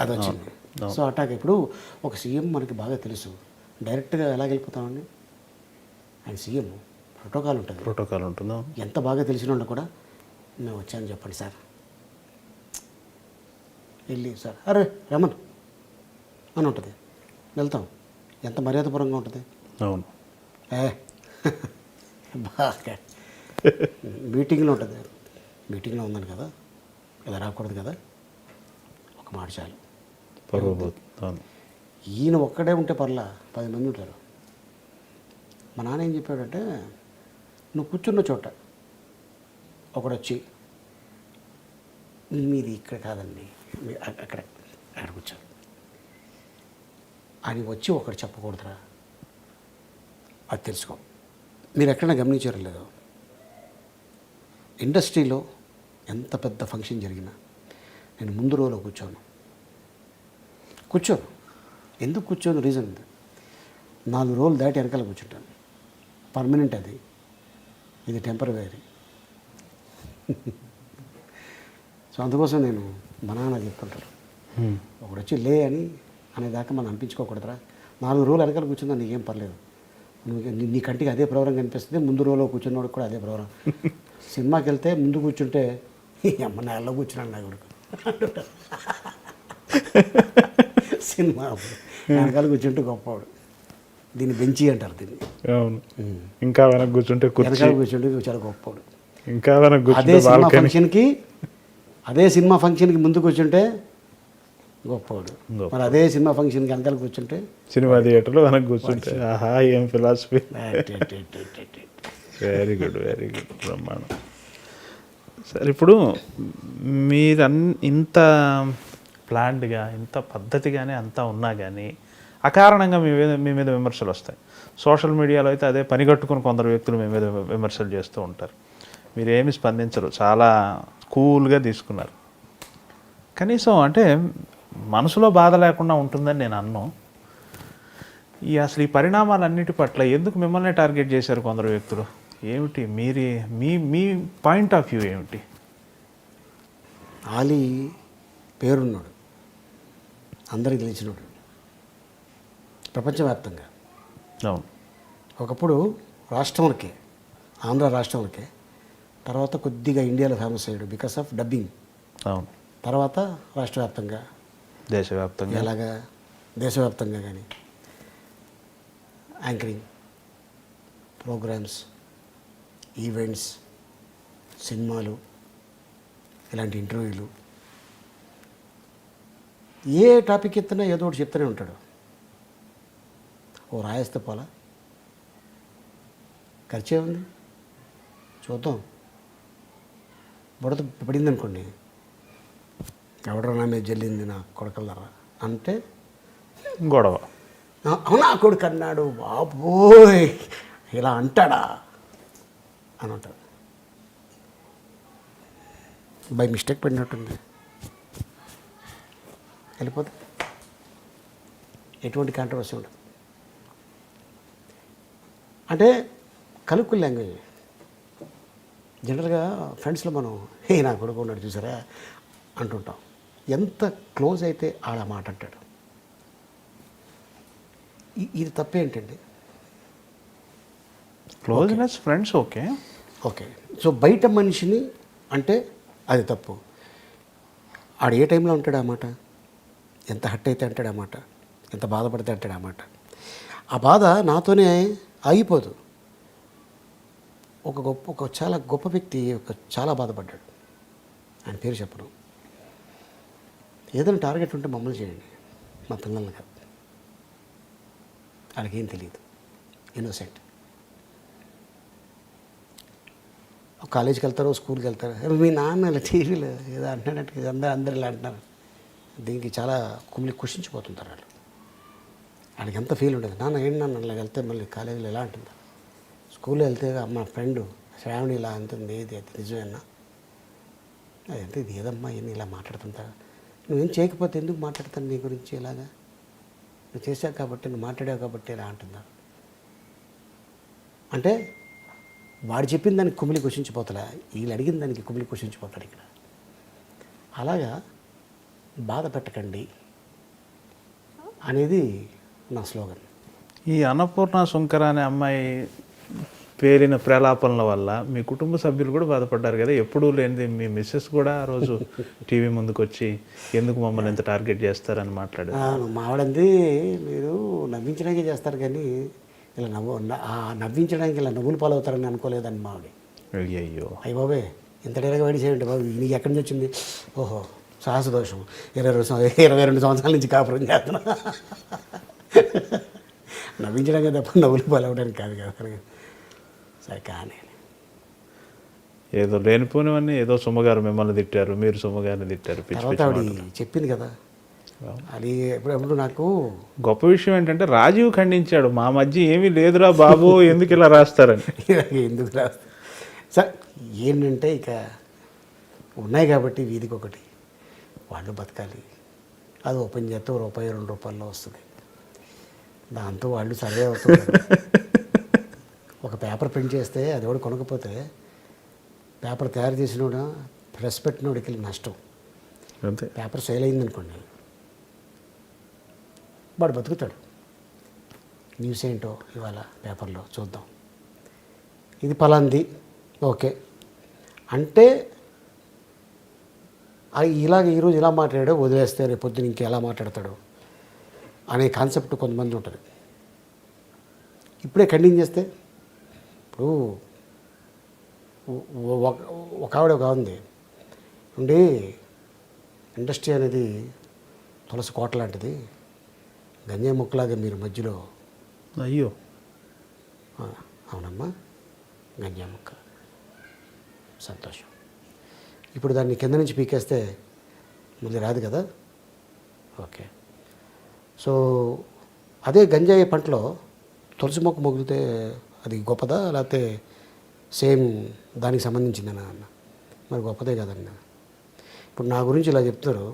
అది వచ్చింది. సో అట్టాగా ఇప్పుడు ఒక సీఎం మనకి బాగా తెలుసు, డైరెక్ట్గా ఎలా వెళ్ళిపోతామండి? ఆయన సీఎం, ప్రోటోకాల్ ఉంటుంది. ప్రోటోకాల్ ఉంటుందా? ఎంత బాగా తెలిసిన వాళ్ళు కూడా మేము వచ్చాను చెప్పండి సార్, వెళ్ళి సార్ అరే రమన్ అని ఉంటుంది, వెళ్తాం. ఎంత మర్యాదపూర్వంగా ఉంటుంది. అవును. బాగా మీటింగ్లో ఉంటుంది, మీటింగ్లో ఉందని కదా, ఇలా రాకూడదు కదా, ఒక మాట చాలు. అవును. ఈయన ఒక్కడే ఉంటే పర్లా 10 మంది ఉంటారు. మా నాన్న ఏం చెప్పాడంటే, నువ్వు కూర్చున్న చోట ఒకడొచ్చి మీది ఇక్కడ కాదండి, అక్కడ అక్కడ కూర్చోరు అని వచ్చి ఒకటి చెప్పకూడదురా, అది తెలుసుకో. మీరు ఎక్కడైనా గమనించారో లేదో, ఇండస్ట్రీలో ఎంత పెద్ద ఫంక్షన్ జరిగినా నేను ముందు రోలో కూర్చోను. ఎందుకు కూర్చోను? రీజన్ ఉంది. 4 రోజులు దాటి వెనకాల కూర్చుంటాను. పర్మనెంట్ అది, ఇది టెంపరరీ. సో అందుకోసం నేను మా నాన్న చెప్తుంటారు, ఒకడు వచ్చి లే అని అనేదాకా మనం అనిపించుకోకూడదురా. 4 రోజులు వెనకాల కూర్చుందా నీకేం పర్లేదు, నువ్వు నీ కంటికి అదే ప్రోగ్రాం కనిపిస్తుంది, ముందు రోజులో కూర్చున్నవాడికి కూడా అదే ప్రోగ్రాం. సినిమాకి వెళ్తే ముందు కూర్చుంటే అమ్మ నెలలో కూర్చున్నాను నా కొడుకు అంటుంటారు. సినిమా వెనకాల కూర్చుంటే గొప్పవాడు, దీన్ని బెంచి అంటారు దీన్ని. అవును, ఇంకా వెనక కూర్చుంటే వెనకాల కూర్చుంటే చాలా గొప్పవాడు. ఇంకా వెనక అదే సినిమా ఫంక్షన్కి ముందు కూర్చుంటే గొప్పవాడు. మరి అదే సినిమా ఫంక్షన్కి వెనకాల కూర్చుంటే, సినిమా థియేటర్లో వెనక కూర్చుంటే ఆహా ఏం philosophy. Very good, very good, బ్రహ్మాండం. సరే, ఇప్పుడు మీరు ఇంత ప్లాన్డ్గా, ఇంత పద్ధతిగానే అంతా ఉన్నా కానీ అకారణంగా మీ మీద విమర్శలు వస్తాయి. సోషల్ మీడియాలో అయితే అదే పనిగట్టుకుని కొందరు వ్యక్తులు మీ మీద విమర్శలు చేస్తూ ఉంటారు. మీరేమి స్పందించరు, చాలా కూల్గా తీసుకున్నారు. కనీసం అంటే మనసులో బాధ లేకుండా ఉంటుందని నేను అన్ను. అసలు ఈ పరిణామాలన్నిటి పట్ల ఎందుకు మిమ్మల్ని టార్గెట్ చేశారు కొందరు వ్యక్తులు? ఏమిటి మీ పాయింట్ ఆఫ్ వ్యూ ఏమిటి? ఆలీ పేరున్నాడు, అందరికి తెలిసినాడు ప్రపంచవ్యాప్తంగా. అవును. ఒకప్పుడు రాష్ట్రంలోకే, ఆంధ్ర రాష్ట్రంలోకే, తర్వాత కొద్దిగా ఇండియాలో ఫేమస్ అయ్యాడు బికాస్ ఆఫ్ డబ్బింగ్. అవును. తర్వాత రాష్ట్ర వ్యాప్తంగా, దేశవ్యాప్తంగా, ఎలాగా దేశవ్యాప్తంగా కానీ యాంకరింగ్ ప్రోగ్రామ్స్, ఈవెంట్స్, సినిమాలు, ఇలాంటి ఇంటర్వ్యూలు, ఏ టాపిక్ ఎత్తినా ఏదో ఒకటి చెప్తూనే ఉంటాడు. ఓ రాయేస్తే పోలా, ఖర్చే ఉంది, చూద్దాం, బుడత పడింది అనుకోండి, ఎవడో నా మీద జల్లింది నా కొడకలరా అంటే గొడవ. అవునా కొడుకు అన్నాడు, బాబోయ్ ఇలా అంటాడా అని అంటాడు. బై మిస్టేక్ పడినట్టుంది, వెళ్ళిపోతే ఎటువంటి కాంట్రవర్సీ ఉండదు. అంటే కలుక్కుల లాంగ్వేజ్. జనరల్గా ఫ్రెండ్స్లో మనం నా కొడుకు ఉన్నాడు చూసారా అంటుంటాం. ఎంత క్లోజ్ అయితే ఆడ మాట అంటాడు. ఇది తప్పేంటండి? Closeness friends okay okay. So బయట మనిషిని అంటే అది తప్పు. ఆడు ఏ టైంలో అంటాడు ఆ మాట, ఎంత హట్ అయితే అంటాడు ఆ మాట, ఎంత బాధపడితే అంటాడు ఆ మాట. ఆ బాధ నాతోనే ఆగిపోదు. ఒక చాలా గొప్ప వ్యక్తి చాలా బాధపడ్డాడు. ఆయన పేరు చెప్పను. ఏదైనా టార్గెట్ ఉంటే మమ్మల్ని చేయండి, మా పిల్లల్ని కాదు. వాళ్ళకేం తెలియదు, ఇన్నోసెంట్. కాలేజీకి వెళ్తారో స్కూల్కి వెళ్తారో, మీ నాన్న ఇలా టీవీలో ఏదో అంటున్నాడంటే అందరు ఇలా అంటున్నారు. దీనికి చాలా కుషించిపోతుంటారు వాళ్ళు. వాళ్ళకి ఎంత ఫీల్ ఉండదు. నాన్న ఏంటి నాన్న ఇలా వెళ్తే మళ్ళీ కాలేజీలో ఎలా అంటుందా, స్కూల్లో వెళ్తే మా ఫ్రెండ్ శ్రావణి ఇలా అంటుంది, ఇది నిజమేనా, అదంటే ఇది ఏదమ్మా ఏమి ఇలా మాట్లాడుతుంటా, నువ్వేం చేయకపోతే ఎందుకు మాట్లాడతాను నీ గురించి ఇలాగా, నువ్వు చేశావు కాబట్టి, నువ్వు మాట్లాడావు కాబట్టి ఇలా అంటున్నారు. అంటే వాడు చెప్పిన దానికి కుమిలి కుషించిపోతాడా, వీళ్ళు అడిగిన దానికి కుమిలి కుషించిపోతాడు ఇక్కడ. అలాగా బాధ పెట్టకండి అనేది నా స్లోగన్. ఈ అన్నపూర్ణ శంకర అనే అమ్మాయి పేరిన ప్రలాపనల వల్ల మీ కుటుంబ సభ్యులు కూడా బాధపడ్డారు కదా. ఎప్పుడూ లేనిది మీ మిస్సెస్ కూడా ఆ రోజు టీవీ ముందుకు వచ్చి ఎందుకు మమ్మల్ని ఎంత టార్గెట్ చేస్తారని మాట్లాడారు. మావిడంది మీరు నవ్వించడానికే చేస్తారు కానీ ఇలా నవ్వించడానికి ఇలా నవ్వులు పాలవుతారని అనుకోలేదని మావిడి. అయ్యో అయ్యి బాబే ఇంత డేరగా వేడి చేయండి బాబు, నీకు ఎక్కడి నుంచి వచ్చింది, ఓహో సాహస దోషం, 22 సంవత్సరాల నుంచి కాపురం చేస్తున్నా. నవ్వించడానికి తప్ప నవ్వులు పాలవడానికి కాదు కదా. సరే కానీ ఏదో లేనిపోనివన్నీ, ఏదో సుమ్మగారు మిమ్మల్ని తిట్టారు, మీరు సుమ్మగారిని తిట్టారు. తర్వాత ఆవిడ చెప్పింది కదా, అది ఎప్పుడెప్పుడు నాకు గొప్ప విషయం ఏంటంటే రాజీవ్ ఖండించాడు, మా మధ్య ఏమీ లేదురా బాబు ఎందుకు ఇలా రాస్తారని. ఎందుకు రాస్తా సార్ ఏంటంటే ఇక ఉన్నాయి కాబట్టి వీధికి ఒకటి వాళ్ళు బతకాలి. అది ఓపెన్ చేస్తే రూపాయి 2 రూపాయల్లో వస్తుంది, దాంతో వాళ్ళు సర్వే అవుతుంది. ఒక పేపర్ ప్రింట్ చేస్తే అది కూడా కొనకపోతే పేపర్ తయారు చేసినోడు ప్రెస్ పెట్టినోడికి నష్టం. అంతే. పేపర్ సేల్ అయిందనుకోండి వాడు బతుకుతాడు. న్యూస్ ఏంటో ఇవాళ పేపర్లో చూద్దాం, ఇది పలాంది ఓకే అంటే ఇలాగ ఈరోజు ఇలా మాట్లాడాడో వదిలేస్తే రేపు పొద్దున ఇంకెలా మాట్లాడతాడు అనే కాన్సెప్ట్ కొంతమంది ఉంటుంది. ఇప్పుడే కంటిన్యూ చేస్తే ఇప్పుడు ఒక ఆవిడ ఒక ఉంది ఉండి, ఇండస్ట్రీ అనేది తులసి కోట లాంటిది, గంజాయి ముక్కలాగా మీరు మధ్యలో. అయ్యో అవునమ్మా గంజాయి ముక్క, సంతోషం. ఇప్పుడు దాన్ని కింద నుంచి పీకేస్తే మళ్ళీ రాదు కదా. ఓకే, సో అదే గంజాయి పంటలో తులసి మొక్క మొగిలితే అది గొప్పదా, లేకపోతే సేమ్ దానికి సంబంధించిందనా అన్న? మరి గొప్పదే కదన్న. ఇప్పుడు నా గురించి ఇలా చెప్తారు,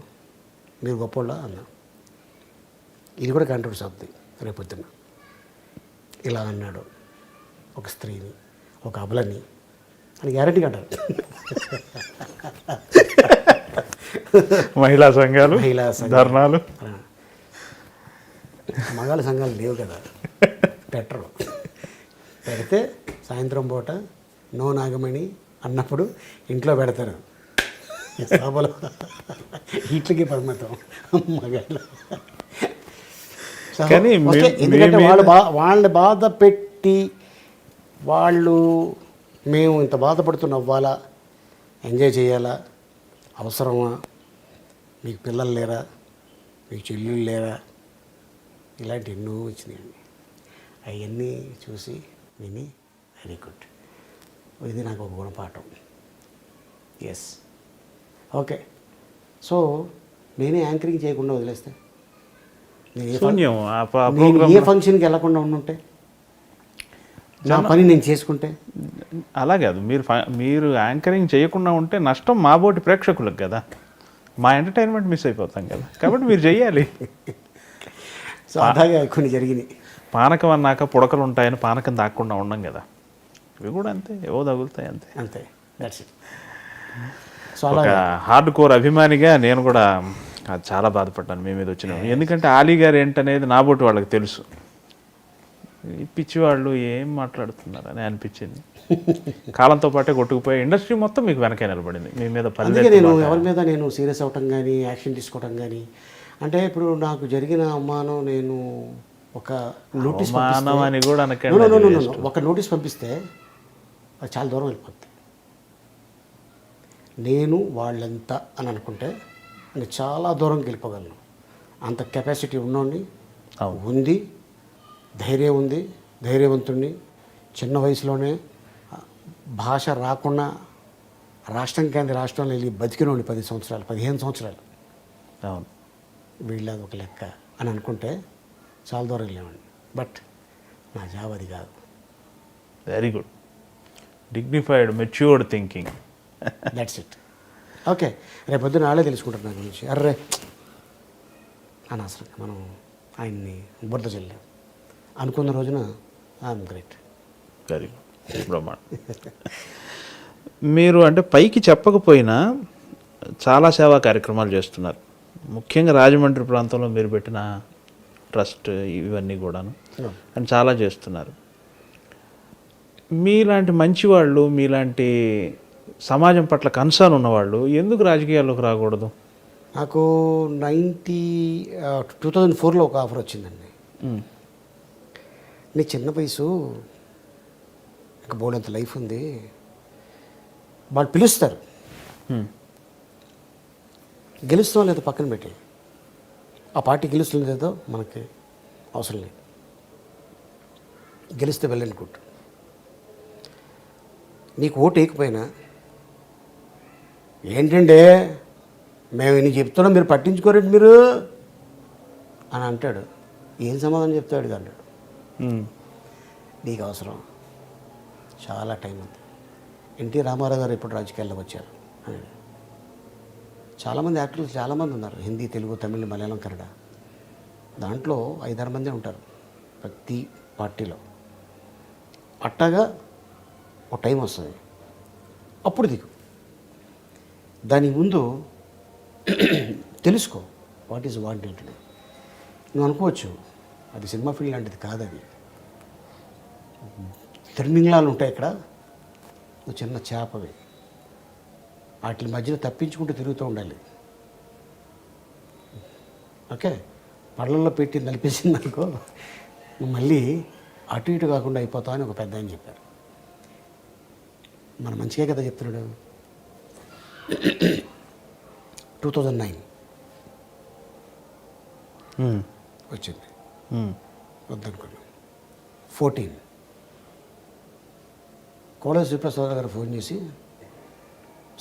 మీరు గొప్పోళ్ళ అన్న, ఇది కూడా కాంట్రవర్సీ అవుతుంది రేపొద్దున. ఇలా అన్నాడు ఒక స్త్రీని, ఒక అబలని అని గ్యారెంటీగా అంటారు. మహిళా సంఘాలు, ధర్నాలు, మగాళ్ళ సంఘాలు లేవు కదా, పెట్టరు. పెడితే సాయంత్రం పూట నో నాగమణి అన్నప్పుడు ఇంట్లో పెడతారు, సభలో ఇట్లకి పరిమితం మగాళ్ళు. కానీ ఎందుకంటే వాళ్ళని బాధ పెట్టి వాళ్ళు మేము ఇంత బాధపడుతూ అవ్వాలా, ఎంజాయ్ చేయాలా, అవసరమా, మీకు పిల్లలు లేరా, మీకు చెల్లెళ్ళు లేరా, ఇలాంటి ఎన్నో వచ్చినాయండి. అవన్నీ చూసి విని వెరీ గుడ్, ఇది నాకు ఒక గుణపాఠం. Yes okay. సో నేనే యాంకరింగ్ చేయకుండా వదిలేస్తే నేను ఏ శూన్యం నేను ఏ ఫంక్షన్కి వెళ్ళకుండా ఉండుంటే, నా పని నేను చేసుకుంటే. అలా కాదు, మీరు యాంకరింగ్ చేయకుండా ఉంటే నష్టం మాబోటి ప్రేక్షకులకు కదా, మా ఎంటర్టైన్మెంట్ మిస్ అయిపోతాం కదా, కాబట్టి మీరు చెయ్యాలి. సో అలాగే కొన్ని జరిగినాయి. పానకం అన్నాక పుడకలు ఉంటాయని పానకం తాకుండా ఉండం కదా, ఇవి కూడా అంతే, ఏవో తగులుతాయి అంతే. అంతే, దట్స్ ఇట్. సో ఒక హార్డ్ కోర్ అభిమానిగా నేను కూడా చాలా బాధపడ్డాను మీ మీద వచ్చిన, ఎందుకంటే ఆలీ గారు ఏంటనేది నాబోటి వాళ్ళకి తెలుసు. ఈ పిచ్చి వాళ్ళు ఏం మాట్లాడుతున్నారు అని అనిపించింది. కాలంతో పాటే కొట్టుకుపోయి ఇండస్ట్రీ మొత్తం మీకు వెనకే నిలబడింది మీ మీద. అందుకే నేను ఎవరి మీద నేను సీరియస్ అవ్వటం కానీ యాక్షన్ తీసుకోవటం కానీ, అంటే ఇప్పుడు నాకు జరిగిన అవమానం, నేను ఒక నోటీస్ అని కూడా అనకండి, ఒక నోటీస్ పంపిస్తే అది చాలా దూరం వెళ్ళిపోద్ది. నేను వాళ్ళెంత అని అనుకుంటే నేను చాలా దూరంకి వెళ్ళిపోగలను. అంత కెపాసిటీ ఉన్నోడిని, ఉంది, ధైర్యం ఉంది, ధైర్యవంతుడిని. చిన్న వయసులోనే భాష రాకుండా రాష్ట్రం కింద రాష్ట్రంలో వెళ్ళి బతికినోడిని 10 సంవత్సరాలు 15 సంవత్సరాలు. అవును, వీళ్ళది ఒక లెక్క అని అనుకుంటే చాలా దూరం వెళ్ళామండి. బట్ నా జాబ్ అది కాదు. Very good, dignified, matured thinking. That's it. Okay, రేపు పొద్దున నాళ్ళే తెలుసుకుంటారు నా గురించి. అర్రే అనవసరం మనం ఆయన్ని బురద చెల్లాం అనుకున్న రోజున ఐఎమ్ గ్రేట్. వెరీ గుడ్, బ్రహ్మాండ. మీరు అంటే పైకి చెప్పకపోయినా చాలా సేవా కార్యక్రమాలు చేస్తున్నారు. ముఖ్యంగా రాజమండ్రి ప్రాంతంలో మీరు పెట్టిన ట్రస్ట్ ఇవన్నీ కూడాను అని చాలా చేస్తున్నారు. మీలాంటి మంచివాళ్ళు, మీలాంటి సమాజం పట్ల కన్సర్న్ ఉన్నవాళ్ళు ఎందుకు రాజకీయాల్లోకి రాకూడదు? నాకు 2004లో ఒక ఆఫర్ వచ్చిందండి. నీ చిన్న వయసు, ఇంకా బోర్డంత లైఫ్ ఉంది, వాళ్ళు పిలుస్తారు, గెలుస్తాం లేదో పక్కన పెట్టి, ఆ పార్టీ గెలుస్తుంది లేదో మనకి అవసరం లేదు, గెలిస్తే వెళ్ళండి గుడ్. నీకు ఓటు వేయకపోయినా ఏంటంటే మేము ఇన్ని చెప్తున్నాం మీరు పట్టించుకోరండి మీరు అని అంటాడు. ఏం సమాధానం చెప్తాడు అన్నాడు. నీకు అవసరం, చాలా టైం ఉంది. ఎన్టీ రామారావు గారు ఎప్పుడు రాజకీయాల్లోకి వచ్చారు అని. చాలామంది యాక్టర్లు చాలామంది ఉన్నారు, హిందీ, తెలుగు, తమిళ, మలయాళం, కన్నడ. దాంట్లో 5-6 మందే ఉంటారు ప్రతి పార్టీలో. అట్టాగా ఒక టైం వస్తుంది, అప్పుడు దిగు. దాని ముందు తెలుసుకో వాట్ ఈజ్ వాంటెడ్. నువ్వు అనుకోవచ్చు అది సినిమా ఫీల్డ్ లాంటిది కాదు, అది తిరుమింగ్లాలు ఉంటాయి ఇక్కడ, నువ్వు చిన్న చేపవి, వాటి మధ్యలో తప్పించుకుంటూ తిరుగుతూ ఉండాలి. ఓకే, పళ్ళల్లో పెట్టి నలిపేసింది అనుకో, నువ్వు మళ్ళీ అటు ఇటు కాకుండా అయిపోతావు అని ఒక పెద్ద ఆయన చెప్పారు. మన మంచిగా కదా చెప్తున్నాడు. 2009 వచ్చింది, వద్దనుకున్నాం. 14 కోడెల శ్రీప్రసాద్ గారు ఫోన్ చేసి,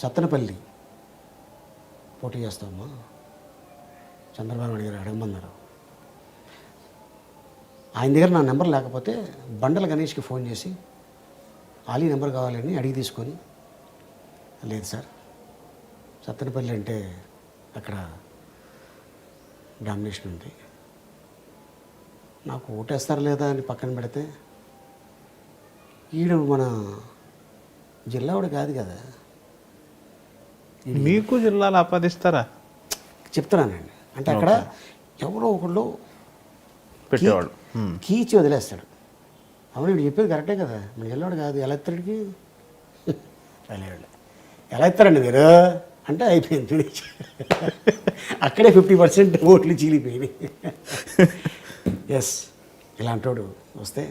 సత్తెనపల్లి పోటీ చేస్తామమ్మా, చంద్రబాబు నాయుడు గారు అడగమన్నారు. ఆయన దగ్గర నా నెంబర్ లేకపోతే బండల గణేష్కి ఫోన్ చేసి ఆలీ నెంబర్ కావాలని అడిగి తీసుకొని, లేదు సార్ సత్తెనపల్లి అంటే అక్కడ డామినేషన్ ఉంది, నాకు ఓటేస్తారు లేదా అని పక్కన పెడితే, ఈడు మన జిల్లావాడు కాదు కదా, మీకు జిల్లాలు ఆపాదిస్తారా చెప్తున్నానండి. అంటే అక్కడ ఎవరో ఒకళ్ళు పెట్టేవాళ్ళు కీచి వదిలేస్తాడు. అవును వీడు చెప్పేది కరెక్టే కదా, మన జిల్లావాడు కాదు, ఎలా ఎత్తాడికి వెళ్ళేవాళ్ళు. ఎలా ఎత్తారండి మీరు అంటే అయిపోయింది, అక్కడే 50% ఓట్లు చీలిపోయినాయి. ఎస్, ఇలాంటోడు వస్తే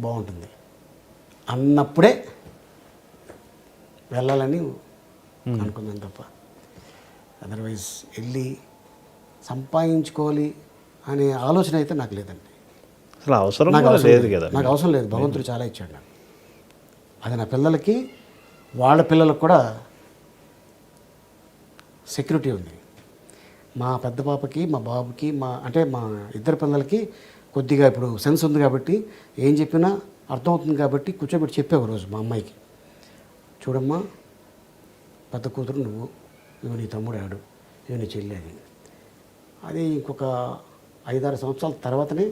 బాగుంటుంది అన్నప్పుడే వెళ్ళాలని అనుకున్నాను తప్ప, అదర్వైజ్ వెళ్ళి సంపాదించుకోవాలి అనే ఆలోచన అయితే నాకు లేదండి. అసలు అవసరం లేదు కదా, నాకు అవసరం లేదు. భగవంతుడు చాలా ఇచ్చాడు నాకు. అది నా పిల్లలకి, వాళ్ళ పిల్లలకు కూడా సెక్యూరిటీ ఉంది. మా పెద్ద పాపకి మా బాబుకి మా ఇద్దరు పిల్లలకి కొద్దిగా ఇప్పుడు సెన్స్ ఉంది కాబట్టి ఏం చెప్పినా అర్థమవుతుంది కాబట్టి కూర్చోబెట్టి చెప్పే రోజు మా అమ్మాయికి, చూడమ్మా పెద్ద కూతురు నువ్వు, ఇవి నీ తమ్ముడు ఆడు, ఇవి నీ చెల్లి అని. అది ఇంకొక 5-6 సంవత్సరాల తర్వాతనే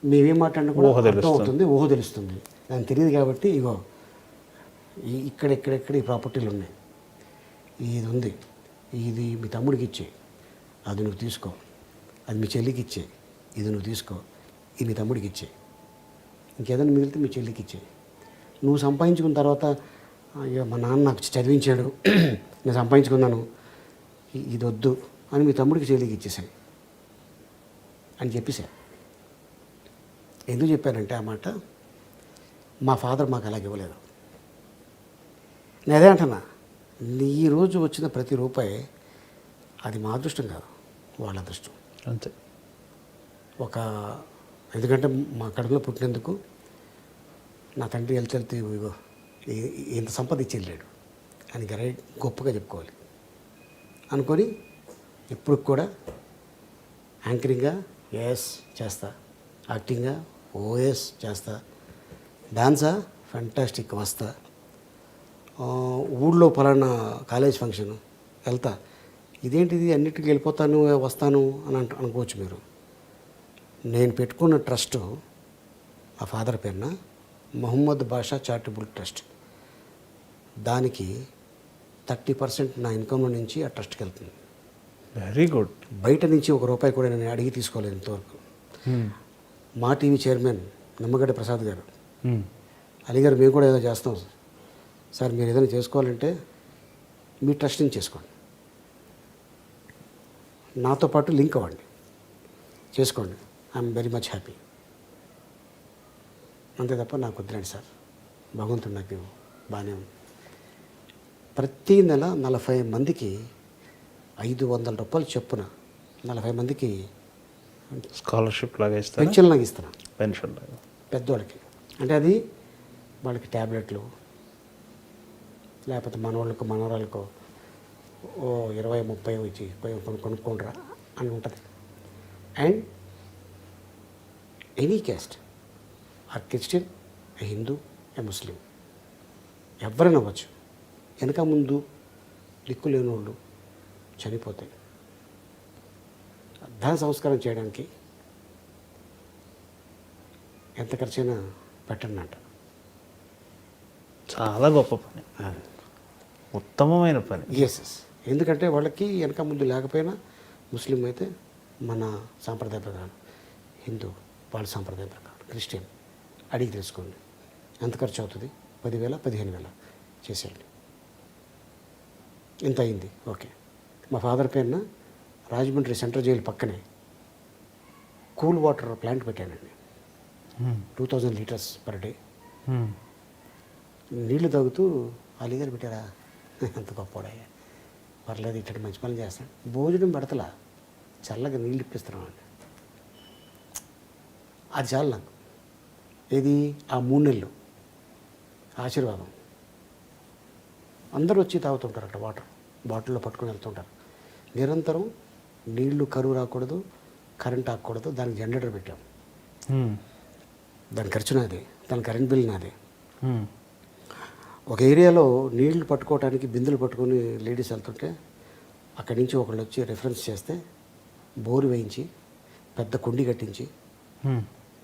మేమేం మాట్లాడినా కూడా అర్థమవుతుంది, ఊహ తెలుస్తుంది. దానికి తెలియదు కాబట్టి ఇగో ఇక్కడెక్కడెక్కడ ఈ ప్రాపర్టీలు ఉన్నాయి, ఇది ఉంది, ఇది మీ తమ్ముడికి ఇచ్చే, అది నువ్వు తీసుకో, అది మీ చెల్లికి ఇచ్చే, ఇది నువ్వు తీసుకో, ఇది మీ తమ్ముడికి ఇచ్చే, ఇంకేదైనా మిగిలితే మీ చెల్లికి ఇచ్చే. నువ్వు సంపాదించుకున్న తర్వాత అయ్యో మా నాన్న నాకు చదివించాడు, నేను సంపాదించుకున్నాను, ఇది వద్దు అని మీ తమ్ముడికి చెల్లికి ఇచ్చేసాయి అని చెప్పేసా. ఎందుకు చెప్పానంటే ఆ మాట, మా ఫాదర్ మాకు అలాగ ఇవ్వలేదు. నేను అదే అంటున్నా, ఈ రోజు వచ్చిన ప్రతి రూపాయి అది మా అదృష్టం కాదు, వాళ్ళ అదృష్టం అంతే. ఎందుకంటే మా కడుపులో పుట్టినందుకు నా తండ్రి వెళ్తే ఇగో ఇంత సంపద ఇచ్చి వెళ్ళాడు అని గొప్పగా చెప్పుకోవాలి అనుకొని ఇప్పుడు కూడా యాంకరింగ్గా ఎస్ చేస్తా, యాక్టింగ్గా ఓఎస్ చేస్తా, డాన్సా ఫ్యాంటాస్టిక్ వస్తా, ఊళ్ళో పలానా కాలేజ్ ఫంక్షన్ వెళ్తా. ఇదేంటిది అన్నిటికీ వెళ్ళిపోతాను వస్తాను అని అనుకోవచ్చు మీరు. నేను పెట్టుకున్న ట్రస్ట్ ఆ ఫాదర్ పేరున మొహమ్మద్ బాషా చారిటబుల్ ట్రస్ట్. దానికి 30% నా ఇన్కమ్ నుంచి ఆ ట్రస్ట్కి వెళ్తుంది. Very good. బయట నుంచి ₹1 కూడా నేను అడిగి తీసుకోలేదు ఇంతవరకు. మా టీవీ చైర్మన్ నిమ్మగడ్డ ప్రసాద్ గారు, అలీ గారు, మేము కూడా ఏదో చేస్తాం సార్, మీరు ఏదైనా చేసుకోవాలంటే మీ ట్రస్ట్ నుంచి చేసుకోండి, నాతో పాటు లింక్ అవ్వండి, చేసుకోండి, ఐఎమ్ వెరీ మచ్ హ్యాపీ. అంతే తప్ప నాకు వద్దులేండి సార్, భగవంతుడు నాకు బాగానే ఉంది. ప్రతి నెల 40 మందికి ₹500 చొప్పున 40 మందికి స్కాలర్షిప్ లాగా ఇస్తాను, పెన్షన్ లాగా ఇస్తున్నాను, పెన్షన్ లాగా పెద్దవాళ్ళకి. అంటే అది వాళ్ళకి ట్యాబ్లెట్లు, లేకపోతే మనవాళ్ళకు మనవరాళ్ళకు 20-30 ఇచ్చి కొనుక్కోండిరా అని ఉంటుంది. అండ్ ఎనీ క్యాస్ట్, ఆ క్రిస్టియన్, ఏ హిందూ, ఏ ముస్లిం, ఎవరైనా అవ్వచ్చు. వెనక ముందు దిక్కు లేని వాళ్ళు చనిపోతే దాన సంస్కారం చేయడానికి ఎంత ఖర్చైనా పెట్టండి అంట. చాలా గొప్ప పని, ఉత్తమమైన పని. ఎస్. ఎందుకంటే వాళ్ళకి వెనక ముందు లేకపోయినా, ముస్లిం అయితే మన సాంప్రదాయ ప్రకారం, హిందూ వాళ్ళ సాంప్రదాయ ప్రకారం, క్రిస్టియన్ అడిగి తెలుసుకోండి ఎంత ఖర్చు అవుతుంది, 10,000 15,000 చేసేయండి, ఇంత అయింది. ఓకే. మా ఫాదర్ పేరున రాజమండ్రి సెంట్రల్ జైలు పక్కనే కూల్ వాటర్ ప్లాంట్ పెట్టానండి. 2000 లీటర్స్ పర్ డే నీళ్లు తాగుతూ అలీగారు పెట్టారా, ఎంత గొప్పవాడయ్యా, పర్లేదు ఇట్టటి మంచి పనులు చేస్తాను. భోజనం పెడతలా, చల్లగా నీళ్ళు ఇప్పిస్తున్నాం అండి. అది చాలు నాకు. ఏది ఆ 3 నెలలు ఆశీర్వాదం. అందరూ వచ్చి తాగుతుంటారు అక్కడ, వాటర్ బాటిల్లో పట్టుకొని వెళ్తుంటారు. నిరంతరం నీళ్లు కరువు రాకూడదు, కరెంట్ ఆగకూడదు, దానికి జనరేటర్ పెట్టాం. దాని ఖర్చు నాదే, దాని కరెంట్ బిల్ నాదే. ఒక ఏరియాలో నీళ్లు పట్టుకోవడానికి బిందెలు పట్టుకొని లేడీస్ వెళ్తుంటే అక్కడి నుంచి ఒకళ్ళు వచ్చి రెఫరెన్స్ చేస్తే బోరు వేయించి పెద్ద కుండి కట్టించి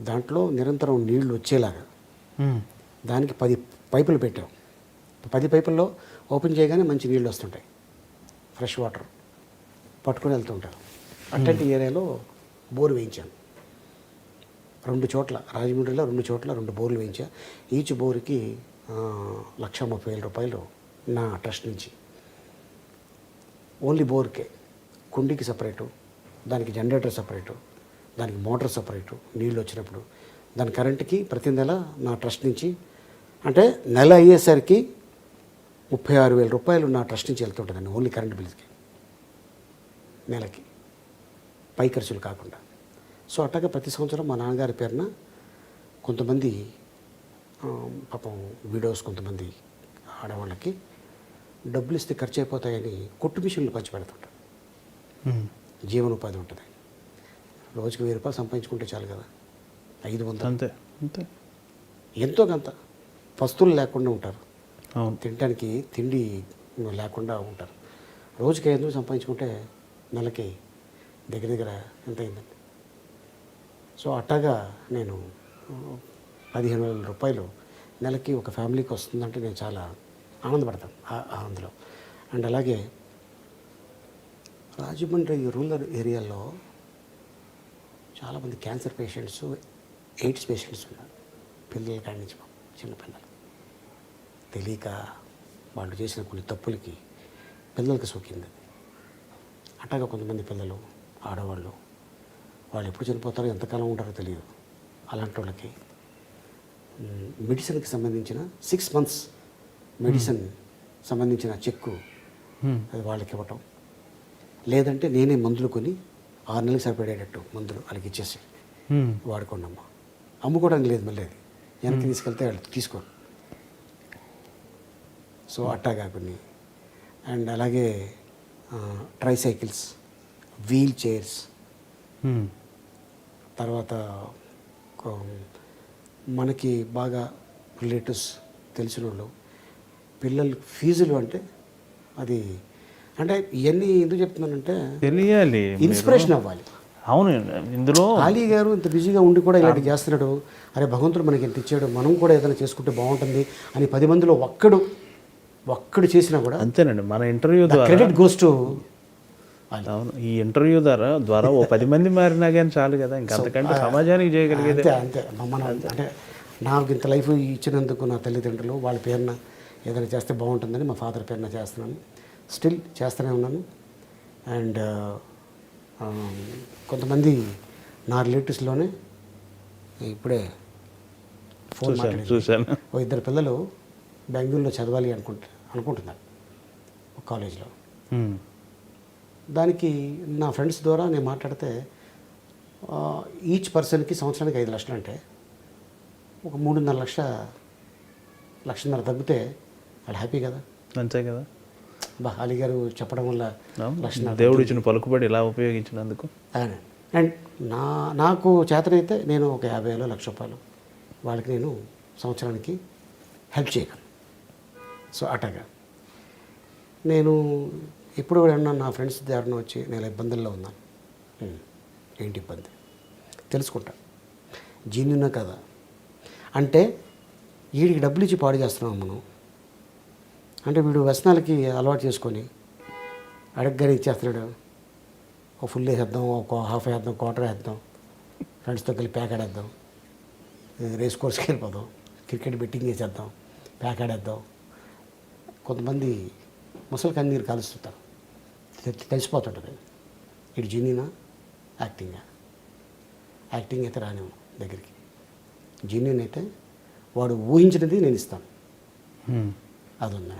దాంట్లో నిరంతరం నీళ్లు వచ్చేలాగా దానికి 10 పైపులు పెట్టాం. 10 పైపుల్లో ఓపెన్ చేయగానే మంచి నీళ్ళు వస్తుంటాయి, ఫ్రెష్ వాటర్ పట్టుకొని వెళ్తుంటారు. అట్లాంటి ఏరియాలో బోరు వేయించాను 2 చోట్ల, రాజమండ్రిలో 2 చోట్ల 2 బోర్లు వేయించా. ఈచ్ బోరుకి ₹1,30,000 నా ట్రస్ట్ నుంచి. ఓన్లీ బోర్కే, కుండీకి సపరేటు, దానికి జనరేటర్ సపరేటు, దానికి మోటార్ సపరేటు, నీళ్ళు వచ్చినప్పుడు దాని కరెంటుకి ప్రతి నెల నా ట్రస్ట్ నుంచి. అంటే నెల అయ్యేసరికి ₹36,000 నా ట్రస్ట్ నుంచి వెళ్తుంటుందండి, ఓన్లీ కరెంట్ బిల్స్కి నెలకి, పై ఖర్చులు కాకుండా. సో అట్లాగే ప్రతి సంవత్సరం మా నాన్నగారి పేరున కొంతమంది పాపం వీడియోస్, కొంతమంది ఆడవాళ్ళకి డబ్బులు ఇస్తే ఖర్చు అయిపోతాయని కుట్టు మిషన్లు పంచి పెడుతుంటారు. జీవనోపాధి ఉంటుంది. రోజుకి 1000 రూపాయలు సంపాదించుకుంటే చాలు కదా, 500. అంతే అంతే. ఎంతో కొంత వస్తువులు లేకుండా ఉంటారు, అవును. తినడానికి తిండి లేకుండా ఉంటారు. రోజుకి 500 సంపాదించుకుంటే నెలకి దగ్గర దగ్గర ఎంత అయిందండి? సో అట్టాగా నేను 15,000 రూపాయలు నెలకి ఒక ఫ్యామిలీకి వస్తుందంటే నేను చాలా ఆనందపడతాను అందులో. అండ్ అలాగే రాజమండ్రి రూరల్ ఏరియాలో చాలామంది క్యాన్సర్ పేషెంట్స్, ఎయిడ్స్ పేషెంట్స్ ఉన్నారు. పిల్లల కాడి నుంచి చిన్నపిల్లలు తెలియక వాళ్ళు చేసిన కొన్ని తప్పులకి పిల్లలకి సోకింది. అట్టాగా కొంతమంది పిల్లలు, ఆడవాళ్ళు, వాళ్ళు ఎప్పుడు చనిపోతారో ఎంతకాలం ఉంటారో తెలియదు. అలాంటి వాళ్ళకి మెడిసిన్కి సంబంధించిన 6 months మెడిసిన్ సంబంధించిన చెక్కు అది వాళ్ళకి ఇవ్వటం, లేదంటే నేనే మందులు కొని 6 నెలలకు సరిపడేటట్టు మందులు వాళ్ళకి ఇచ్చేసి వాడుకోండి అమ్మా, అమ్ముకోవడానికి లేదు, మళ్ళీ అది వెనక్కి తీసుకెళ్తే వాళ్ళు తీసుకోరు. సో అట్టాగా కొన్ని. అండ్ అలాగే ట్రైసైకిల్స్, వీల్ చైర్స్, తర్వాత మనకి బాగా రిలేటివ్స్ తెలిసిన వాళ్ళు పిల్లలు ఫీజులు అంటే అది అంటే ఇవన్నీ ఎందుకు చెప్తున్నానంటే తెలియాలి, ఇన్స్పిరేషన్ అవ్వాలి. అవును. ఇందులో ఆలీ గారు ఇంత బిజీగా ఉండి కూడా ఇలాంటి చేస్తున్నాడు, అరే భగవంతుడు మనకి ఎంత ఇచ్చాడు, మనం కూడా ఏదైనా చేసుకుంటే బాగుంటుంది అని 10 మందిలో ఒక్కడు చేసినా కూడా అంతేనండి. మన ఇంటర్వ్యూ ద్వారా క్రెడిట్ గోస్ టు. అవును, ఈ ఇంటర్వ్యూ ద్వారా ఓ 10 మంది మారినా కానీ చాలు కదా, ఇంకా అంతకంటే సమాజానికి చేయగలిగేది అంతే. మన అంటే నాకు ఇంత లైఫ్ ఇచ్చినందుకు నా తల్లిదండ్రులు వాళ్ళ పేరున ఏదైనా చేస్తే బాగుంటుందని మా ఫాదర్ పేరున చేస్తున్నాను, స్టిల్ చేస్తూనే ఉన్నాను. అండ్ కొంతమంది నా రిలేటివ్స్లోనే ఇప్పుడే ఫోన్ చూశాను. ఓ 2 పిల్లలు బెంగళూరులో చదవాలి అనుకుంటున్నారు ఒక కాలేజ్లో. దానికి నా ఫ్రెండ్స్ ద్వారా నేను మాట్లాడితే ఈచ్ పర్సన్కి సంవత్సరానికి 5 లక్షలు అంటే ఒక 3.5 లక్షన్నర తగ్గితే వాళ్ళు హ్యాపీ కదా. అంతే కదా. అలీ గారు చెప్పడం వల్ల దేవుడు ఇచ్చిన పలుకుబడి ఇలా ఉపయోగించినందుకు. అండ్ నాకు చేతనైతే నేను ఒక 50,000 1,00,000 రూపాయలు వాళ్ళకి నేను సంవత్సరానికి హెల్ప్ చేయగలను. సో అట్టగా నేను ఎప్పుడు ఏమన్నా నా ఫ్రెండ్స్ దారిన వచ్చి నేను ఇబ్బందుల్లో ఉన్నాను, ఏంటి ఇబ్బంది తెలుసుకుంటా, జీన్యున్నా కదా అంటే వీడికి డబ్బులు ఇచ్చి పాడు చేస్తున్నాం మనం అంటే వీడు వ్యసనాలకి అలవాటు చేసుకొని అడగగానే ఇచ్చేస్తున్నాడు. ఒక ఫుల్ వేసేద్దాం, ఒక హాఫ్ వేద్దాం, క్వార్టర్ వేద్దాం, ఫ్రెండ్స్తో కలిపి ప్యాక్ ఆడేద్దాం, రేస్ కోర్స్కి వెళ్ళిపోదాం, క్రికెట్ బెట్టింగ్ వేసేద్దాం, ప్యాక్ ఆడేద్దాం. కొంతమంది ముసలి కన్నీరు కాలుస్తుంటారు, తెలిసిపోతుంటుంది ఇటు జీనియనా యాక్టింగా. యాక్టింగ్ అయితే రానివ్వను దగ్గరికి, జీనియన్ అయితే వాడు ఊహించినది నేను ఇస్తాను, అది ఉంది.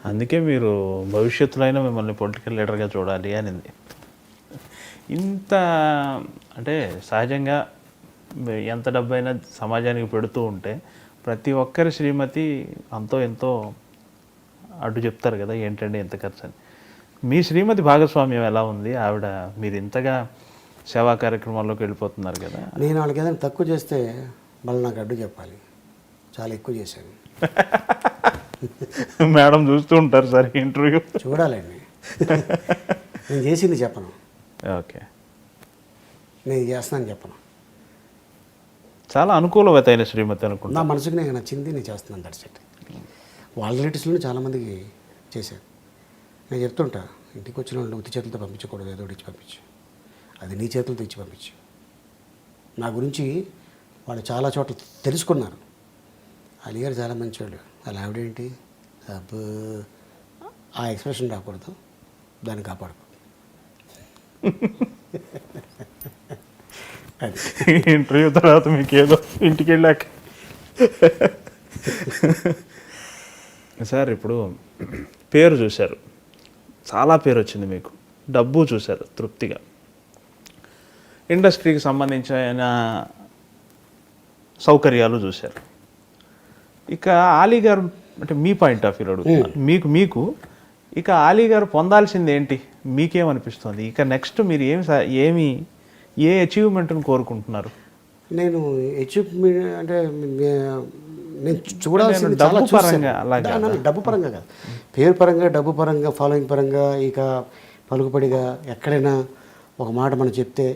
అందుకే మీరు భవిష్యత్తులో అయినా మిమ్మల్ని పొలిటికల్ లీడర్గా చూడాలి అనింది. ఇంత అంటే సహజంగా ఎంత డబ్బైనా సమాజానికి పెడుతూ ఉంటే ప్రతి ఒక్కరి శ్రీమతి అంతో ఎంతో అడ్డు చెప్తారు కదా, ఏంటంటే ఎంత ఖర్చు అని. మీ శ్రీమతి భాగస్వామ్యం ఎలా ఉంది? ఆవిడ మీరు ఇంతగా సేవా కార్యక్రమాల్లోకి వెళ్ళిపోతున్నారు కదా. నేను వాళ్ళకి ఏదైనా తక్కువ చేస్తే మళ్ళీ నాకు అడ్డు చెప్పాలి, చాలా ఎక్కువ చేశాను. మేడం చూస్తూ ఉంటారు సార్ ఇంటర్వ్యూ. చూడాలండి, నేను చేసింది చెప్పను, ఓకే నేను చేస్తున్నాను చెప్పను. చాలా అనుకూలవత అయిన శ్రీమతి అనుకుంటా. నా మనసుకు నేను నచ్చింది నేను చేస్తున్నాను, దట్సెట్. వాళ్ళ రిలేటివ్స్లో చాలామందికి చేశాను. నేను చెప్తుంటా, ఇంటికి వచ్చిన వాళ్ళు ఉత్తి చేతులతో పంపించకూడదు, ఏదో ఇచ్చి పంపించు, అది నీ చేతులతో ఇచ్చి పంపించు. నా గురించి వాళ్ళు చాలా చోట్ల తెలుసుకున్నారు. అలీ గారు చాలా మంచివాడు, అలా ఆవిడేంటి అబ్బో ఆ ఎక్స్ప్రెషన్ రాకూడదు, దాన్ని కాపాడుకో. ఇంటర్వ్యూ తర్వాత మీకు ఏదో ఇంటికి వెళ్ళాక సార్ ఇప్పుడు పేరు చూశారు, చాలా పేరు వచ్చింది మీకు, డబ్బు చూశారు తృప్తిగా, ఇండస్ట్రీకి సంబంధించిన సౌకర్యాలు చూశారు. ఇక ఆలీ గారు అంటే మీ పాయింట్ ఆఫ్ వ్యూ అడుగుతున్నారు, మీకు ఇక ఆలీ గారు పొందాల్సింది ఏంటి, మీకేమనిపిస్తుంది? ఇక నెక్స్ట్ మీరు ఏ అచీవ్మెంట్ని కోరుకుంటున్నారు? నేను అచీవ్మెంట్ అంటే నేను చూడాల్సింది డబ్బు చాలా పరంగా అలాగా? డబ్బు పరంగా కాదు, పేరు పరంగా, డబ్బు పరంగా, ఫాలోయింగ్ పరంగా, ఇక పలుకుబడిగా ఎక్కడైనా ఒక మాట మనం చెప్తే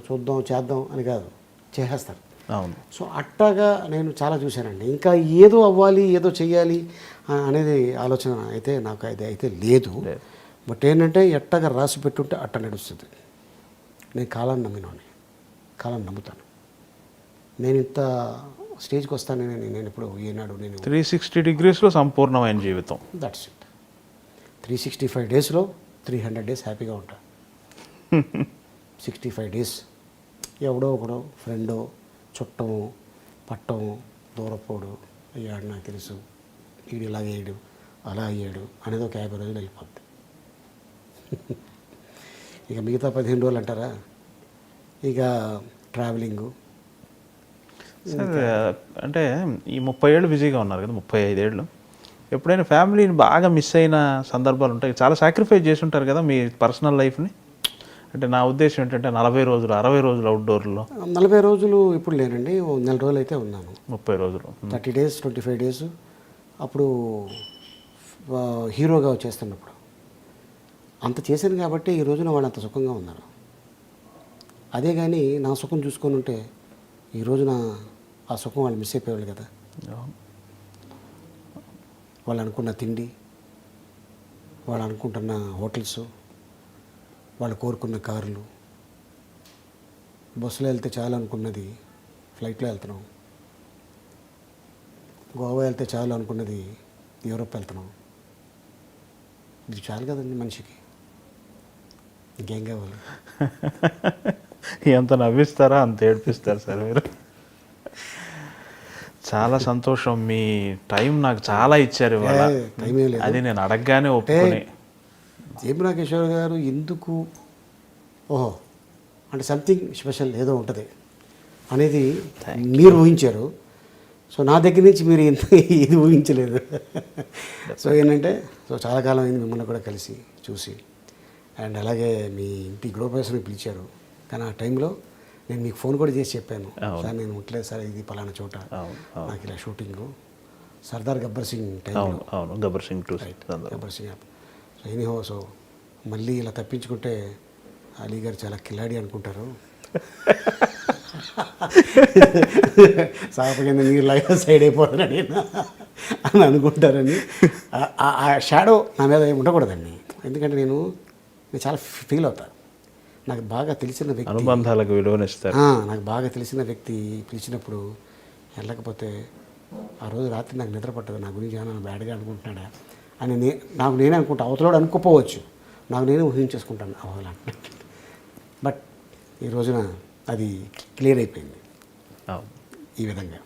చూద్దాం చేద్దాం అని కాదు, చేసేస్తారు. అవును. సో అట్టాగా నేను చాలా చూశానండి. ఇంకా ఏదో అవ్వాలి, ఏదో చెయ్యాలి అనేది ఆలోచన అయితే నాకు అయితే లేదు. బట్ ఏంటంటే ఎట్టగా రాసి పెట్టుంటే అట్ట నడుస్తుంది. నేను కాలాన్ని నమ్మినోని, కాలాన్ని నమ్ముతాను. నేను ఇంత స్టేజ్కి వస్తానని నేను ఇప్పుడు ఏనాడు నేను 360 degreesలో సంపూర్ణమైన జీవితం. That's it. 365 డేస్లో 300 డేస్ హ్యాపీగా ఉంటా. 65 డేస్ ఎవడో ఒకడో ఫ్రెండో చుట్టము పట్టము దూరపోడు అయ్యాడు, నాకు తెలుసు వీడు ఇలా అయ్యాడు అలా అయ్యాడు అనేది ఒక 50 రోజులు వెళ్ళిపోద్ది. ఇక మిగతా 15 రోజులు అంటారా, ఇక ట్రావెలింగు. సరే, అంటే ఈ 30 ఏళ్ళు బిజీగా ఉన్నారు కదా, 35 ఏళ్ళు, ఎప్పుడైనా ఫ్యామిలీని బాగా మిస్ అయిన సందర్భాలు ఉంటాయి? చాలా సాక్రిఫైస్ చేసి ఉంటారు కదా మీ పర్సనల్ లైఫ్ని. అంటే నా ఉద్దేశం ఏంటంటే 40 రోజులు 60 రోజులు అవుట్డోర్లో. 40 రోజులు ఇప్పుడు లేనండి, 1 నెల రోజులు అయితే ఉన్నాను. 30 రోజులు 30 డేస్ 25 డేస్ అప్పుడు హీరోగా వచ్చేస్తున్నప్పుడు అంత చేశాను కాబట్టి ఈ రోజున వాళ్ళు అంత సుఖంగా ఉన్నారు. అదే కానీ నా సుఖం చూసుకొని ఉంటే ఈ రోజున ఆ సుఖం వాళ్ళు మిస్ అయిపోయేవాళ్ళు కదా. వాళ్ళు అనుకున్న తిండి, వాళ్ళు అనుకుంటున్న హోటల్స్, వాళ్ళు కోరుకున్న కార్లు, బస్సులో వెళ్తే చాలు అనుకున్నది ఫ్లైట్లో వెళ్తున్నాం, గోవా వెళ్తే చాలు అనుకున్నది యూరోప్ వెళ్తున్నాం. ఇది చాలు కదండి మనిషికి, ఇంకేం కావాలి? ఎంత నవ్విస్తారా అంత ఏడిపిస్తారు సార్ మీరు. చాలా సంతోషం, మీ టైం నాకు చాలా ఇచ్చారు ఇవాళ. టైం ఏం లేదు, అది నేను అడగగానే ఒప్పుకొని. జయప్రకాష్ కిషోర్ గారు ఎందుకు ఓహో అంటే సంథింగ్ స్పెషల్ ఏదో ఉంటుంది అనేది మీరు ఊహించారు. సో నా దగ్గర నుంచి మీరు ఇంత ఇది ఊహించలేదు. సో ఏంటంటే చాలా కాలం అయింది మిమ్మల్ని కూడా కలిసి చూసి, అండ్ అలాగే మీ ఇంటి గృహప్రవేశానికి పిలిచారు. కానీ ఆ టైంలో నేను మీకు ఫోన్ కూడా చేసి చెప్పాను, సార్ నేను ఉండలేదు సార్, ఇది పలానా చోట నాకు ఇలా షూటింగు, సర్దార్ గబ్బర్ సింగ్ టైంలో. Gabbar Singh 2 Gabbar Singh. So anyhow, so మళ్ళీ ఇలా తప్పించుకుంటే అలీ గారు చాలా కిలాడి అనుకుంటారు, సాపకింద నీరులాగా సైడ్ అయిపోతానని అని అనుకుంటారని. ఆ షాడో నా మీద ఉండకూడదండి, ఎందుకంటే నేను చాలా ఫీల్ అవుతాను. నాకు బాగా తెలిసిన వ్యక్తి, అనుబంధాలకు విలువనిస్తారు. నాకు బాగా తెలిసిన వ్యక్తి పిలిచినప్పుడు వెళ్ళకపోతే ఆ రోజు రాత్రి నాకు నిద్ర పట్టదు. నా గురించి ఏమైనా బ్యాడ్గా అనుకుంటున్నాడా అని నాకు నేనే అనుకుంటా, అవతలోడు అనుకోపోవచ్చు, నాకు నేనే ఊహించేసుకుంటాను అవ్వాలంటే. బట్ ఈ రోజున అది క్లియర్ అయిపోయింది ఈ విధంగా.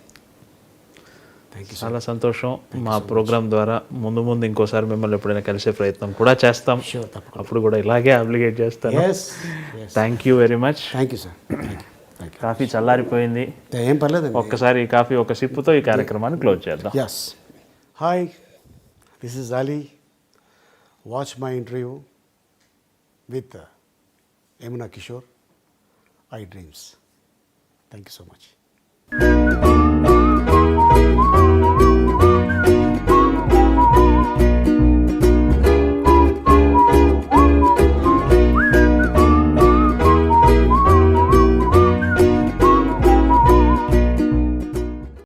Thank you. చాలా సంతోషం. మా ప్రోగ్రామ్ ద్వారా ముందు ఇంకోసారి మిమ్మల్ని ఎప్పుడైనా కలిసే ప్రయత్నం కూడా చేస్తాం. అప్పుడు కూడా ఇలాగే అప్లికేట్ చేస్తాను. Thank you very much. Thank you sir. Coffee చల్లారిపోయింది, ఏం పర్లేదు. ఒక్కసారి ఈ కాఫీ ఒక సిప్పుతో ఈ కార్యక్రమాన్ని క్లోజ్ చేద్దాం. Yes. Hi, this is Ali. Watch my interview with Yamuna Kishore, I dreams. Thank you so much.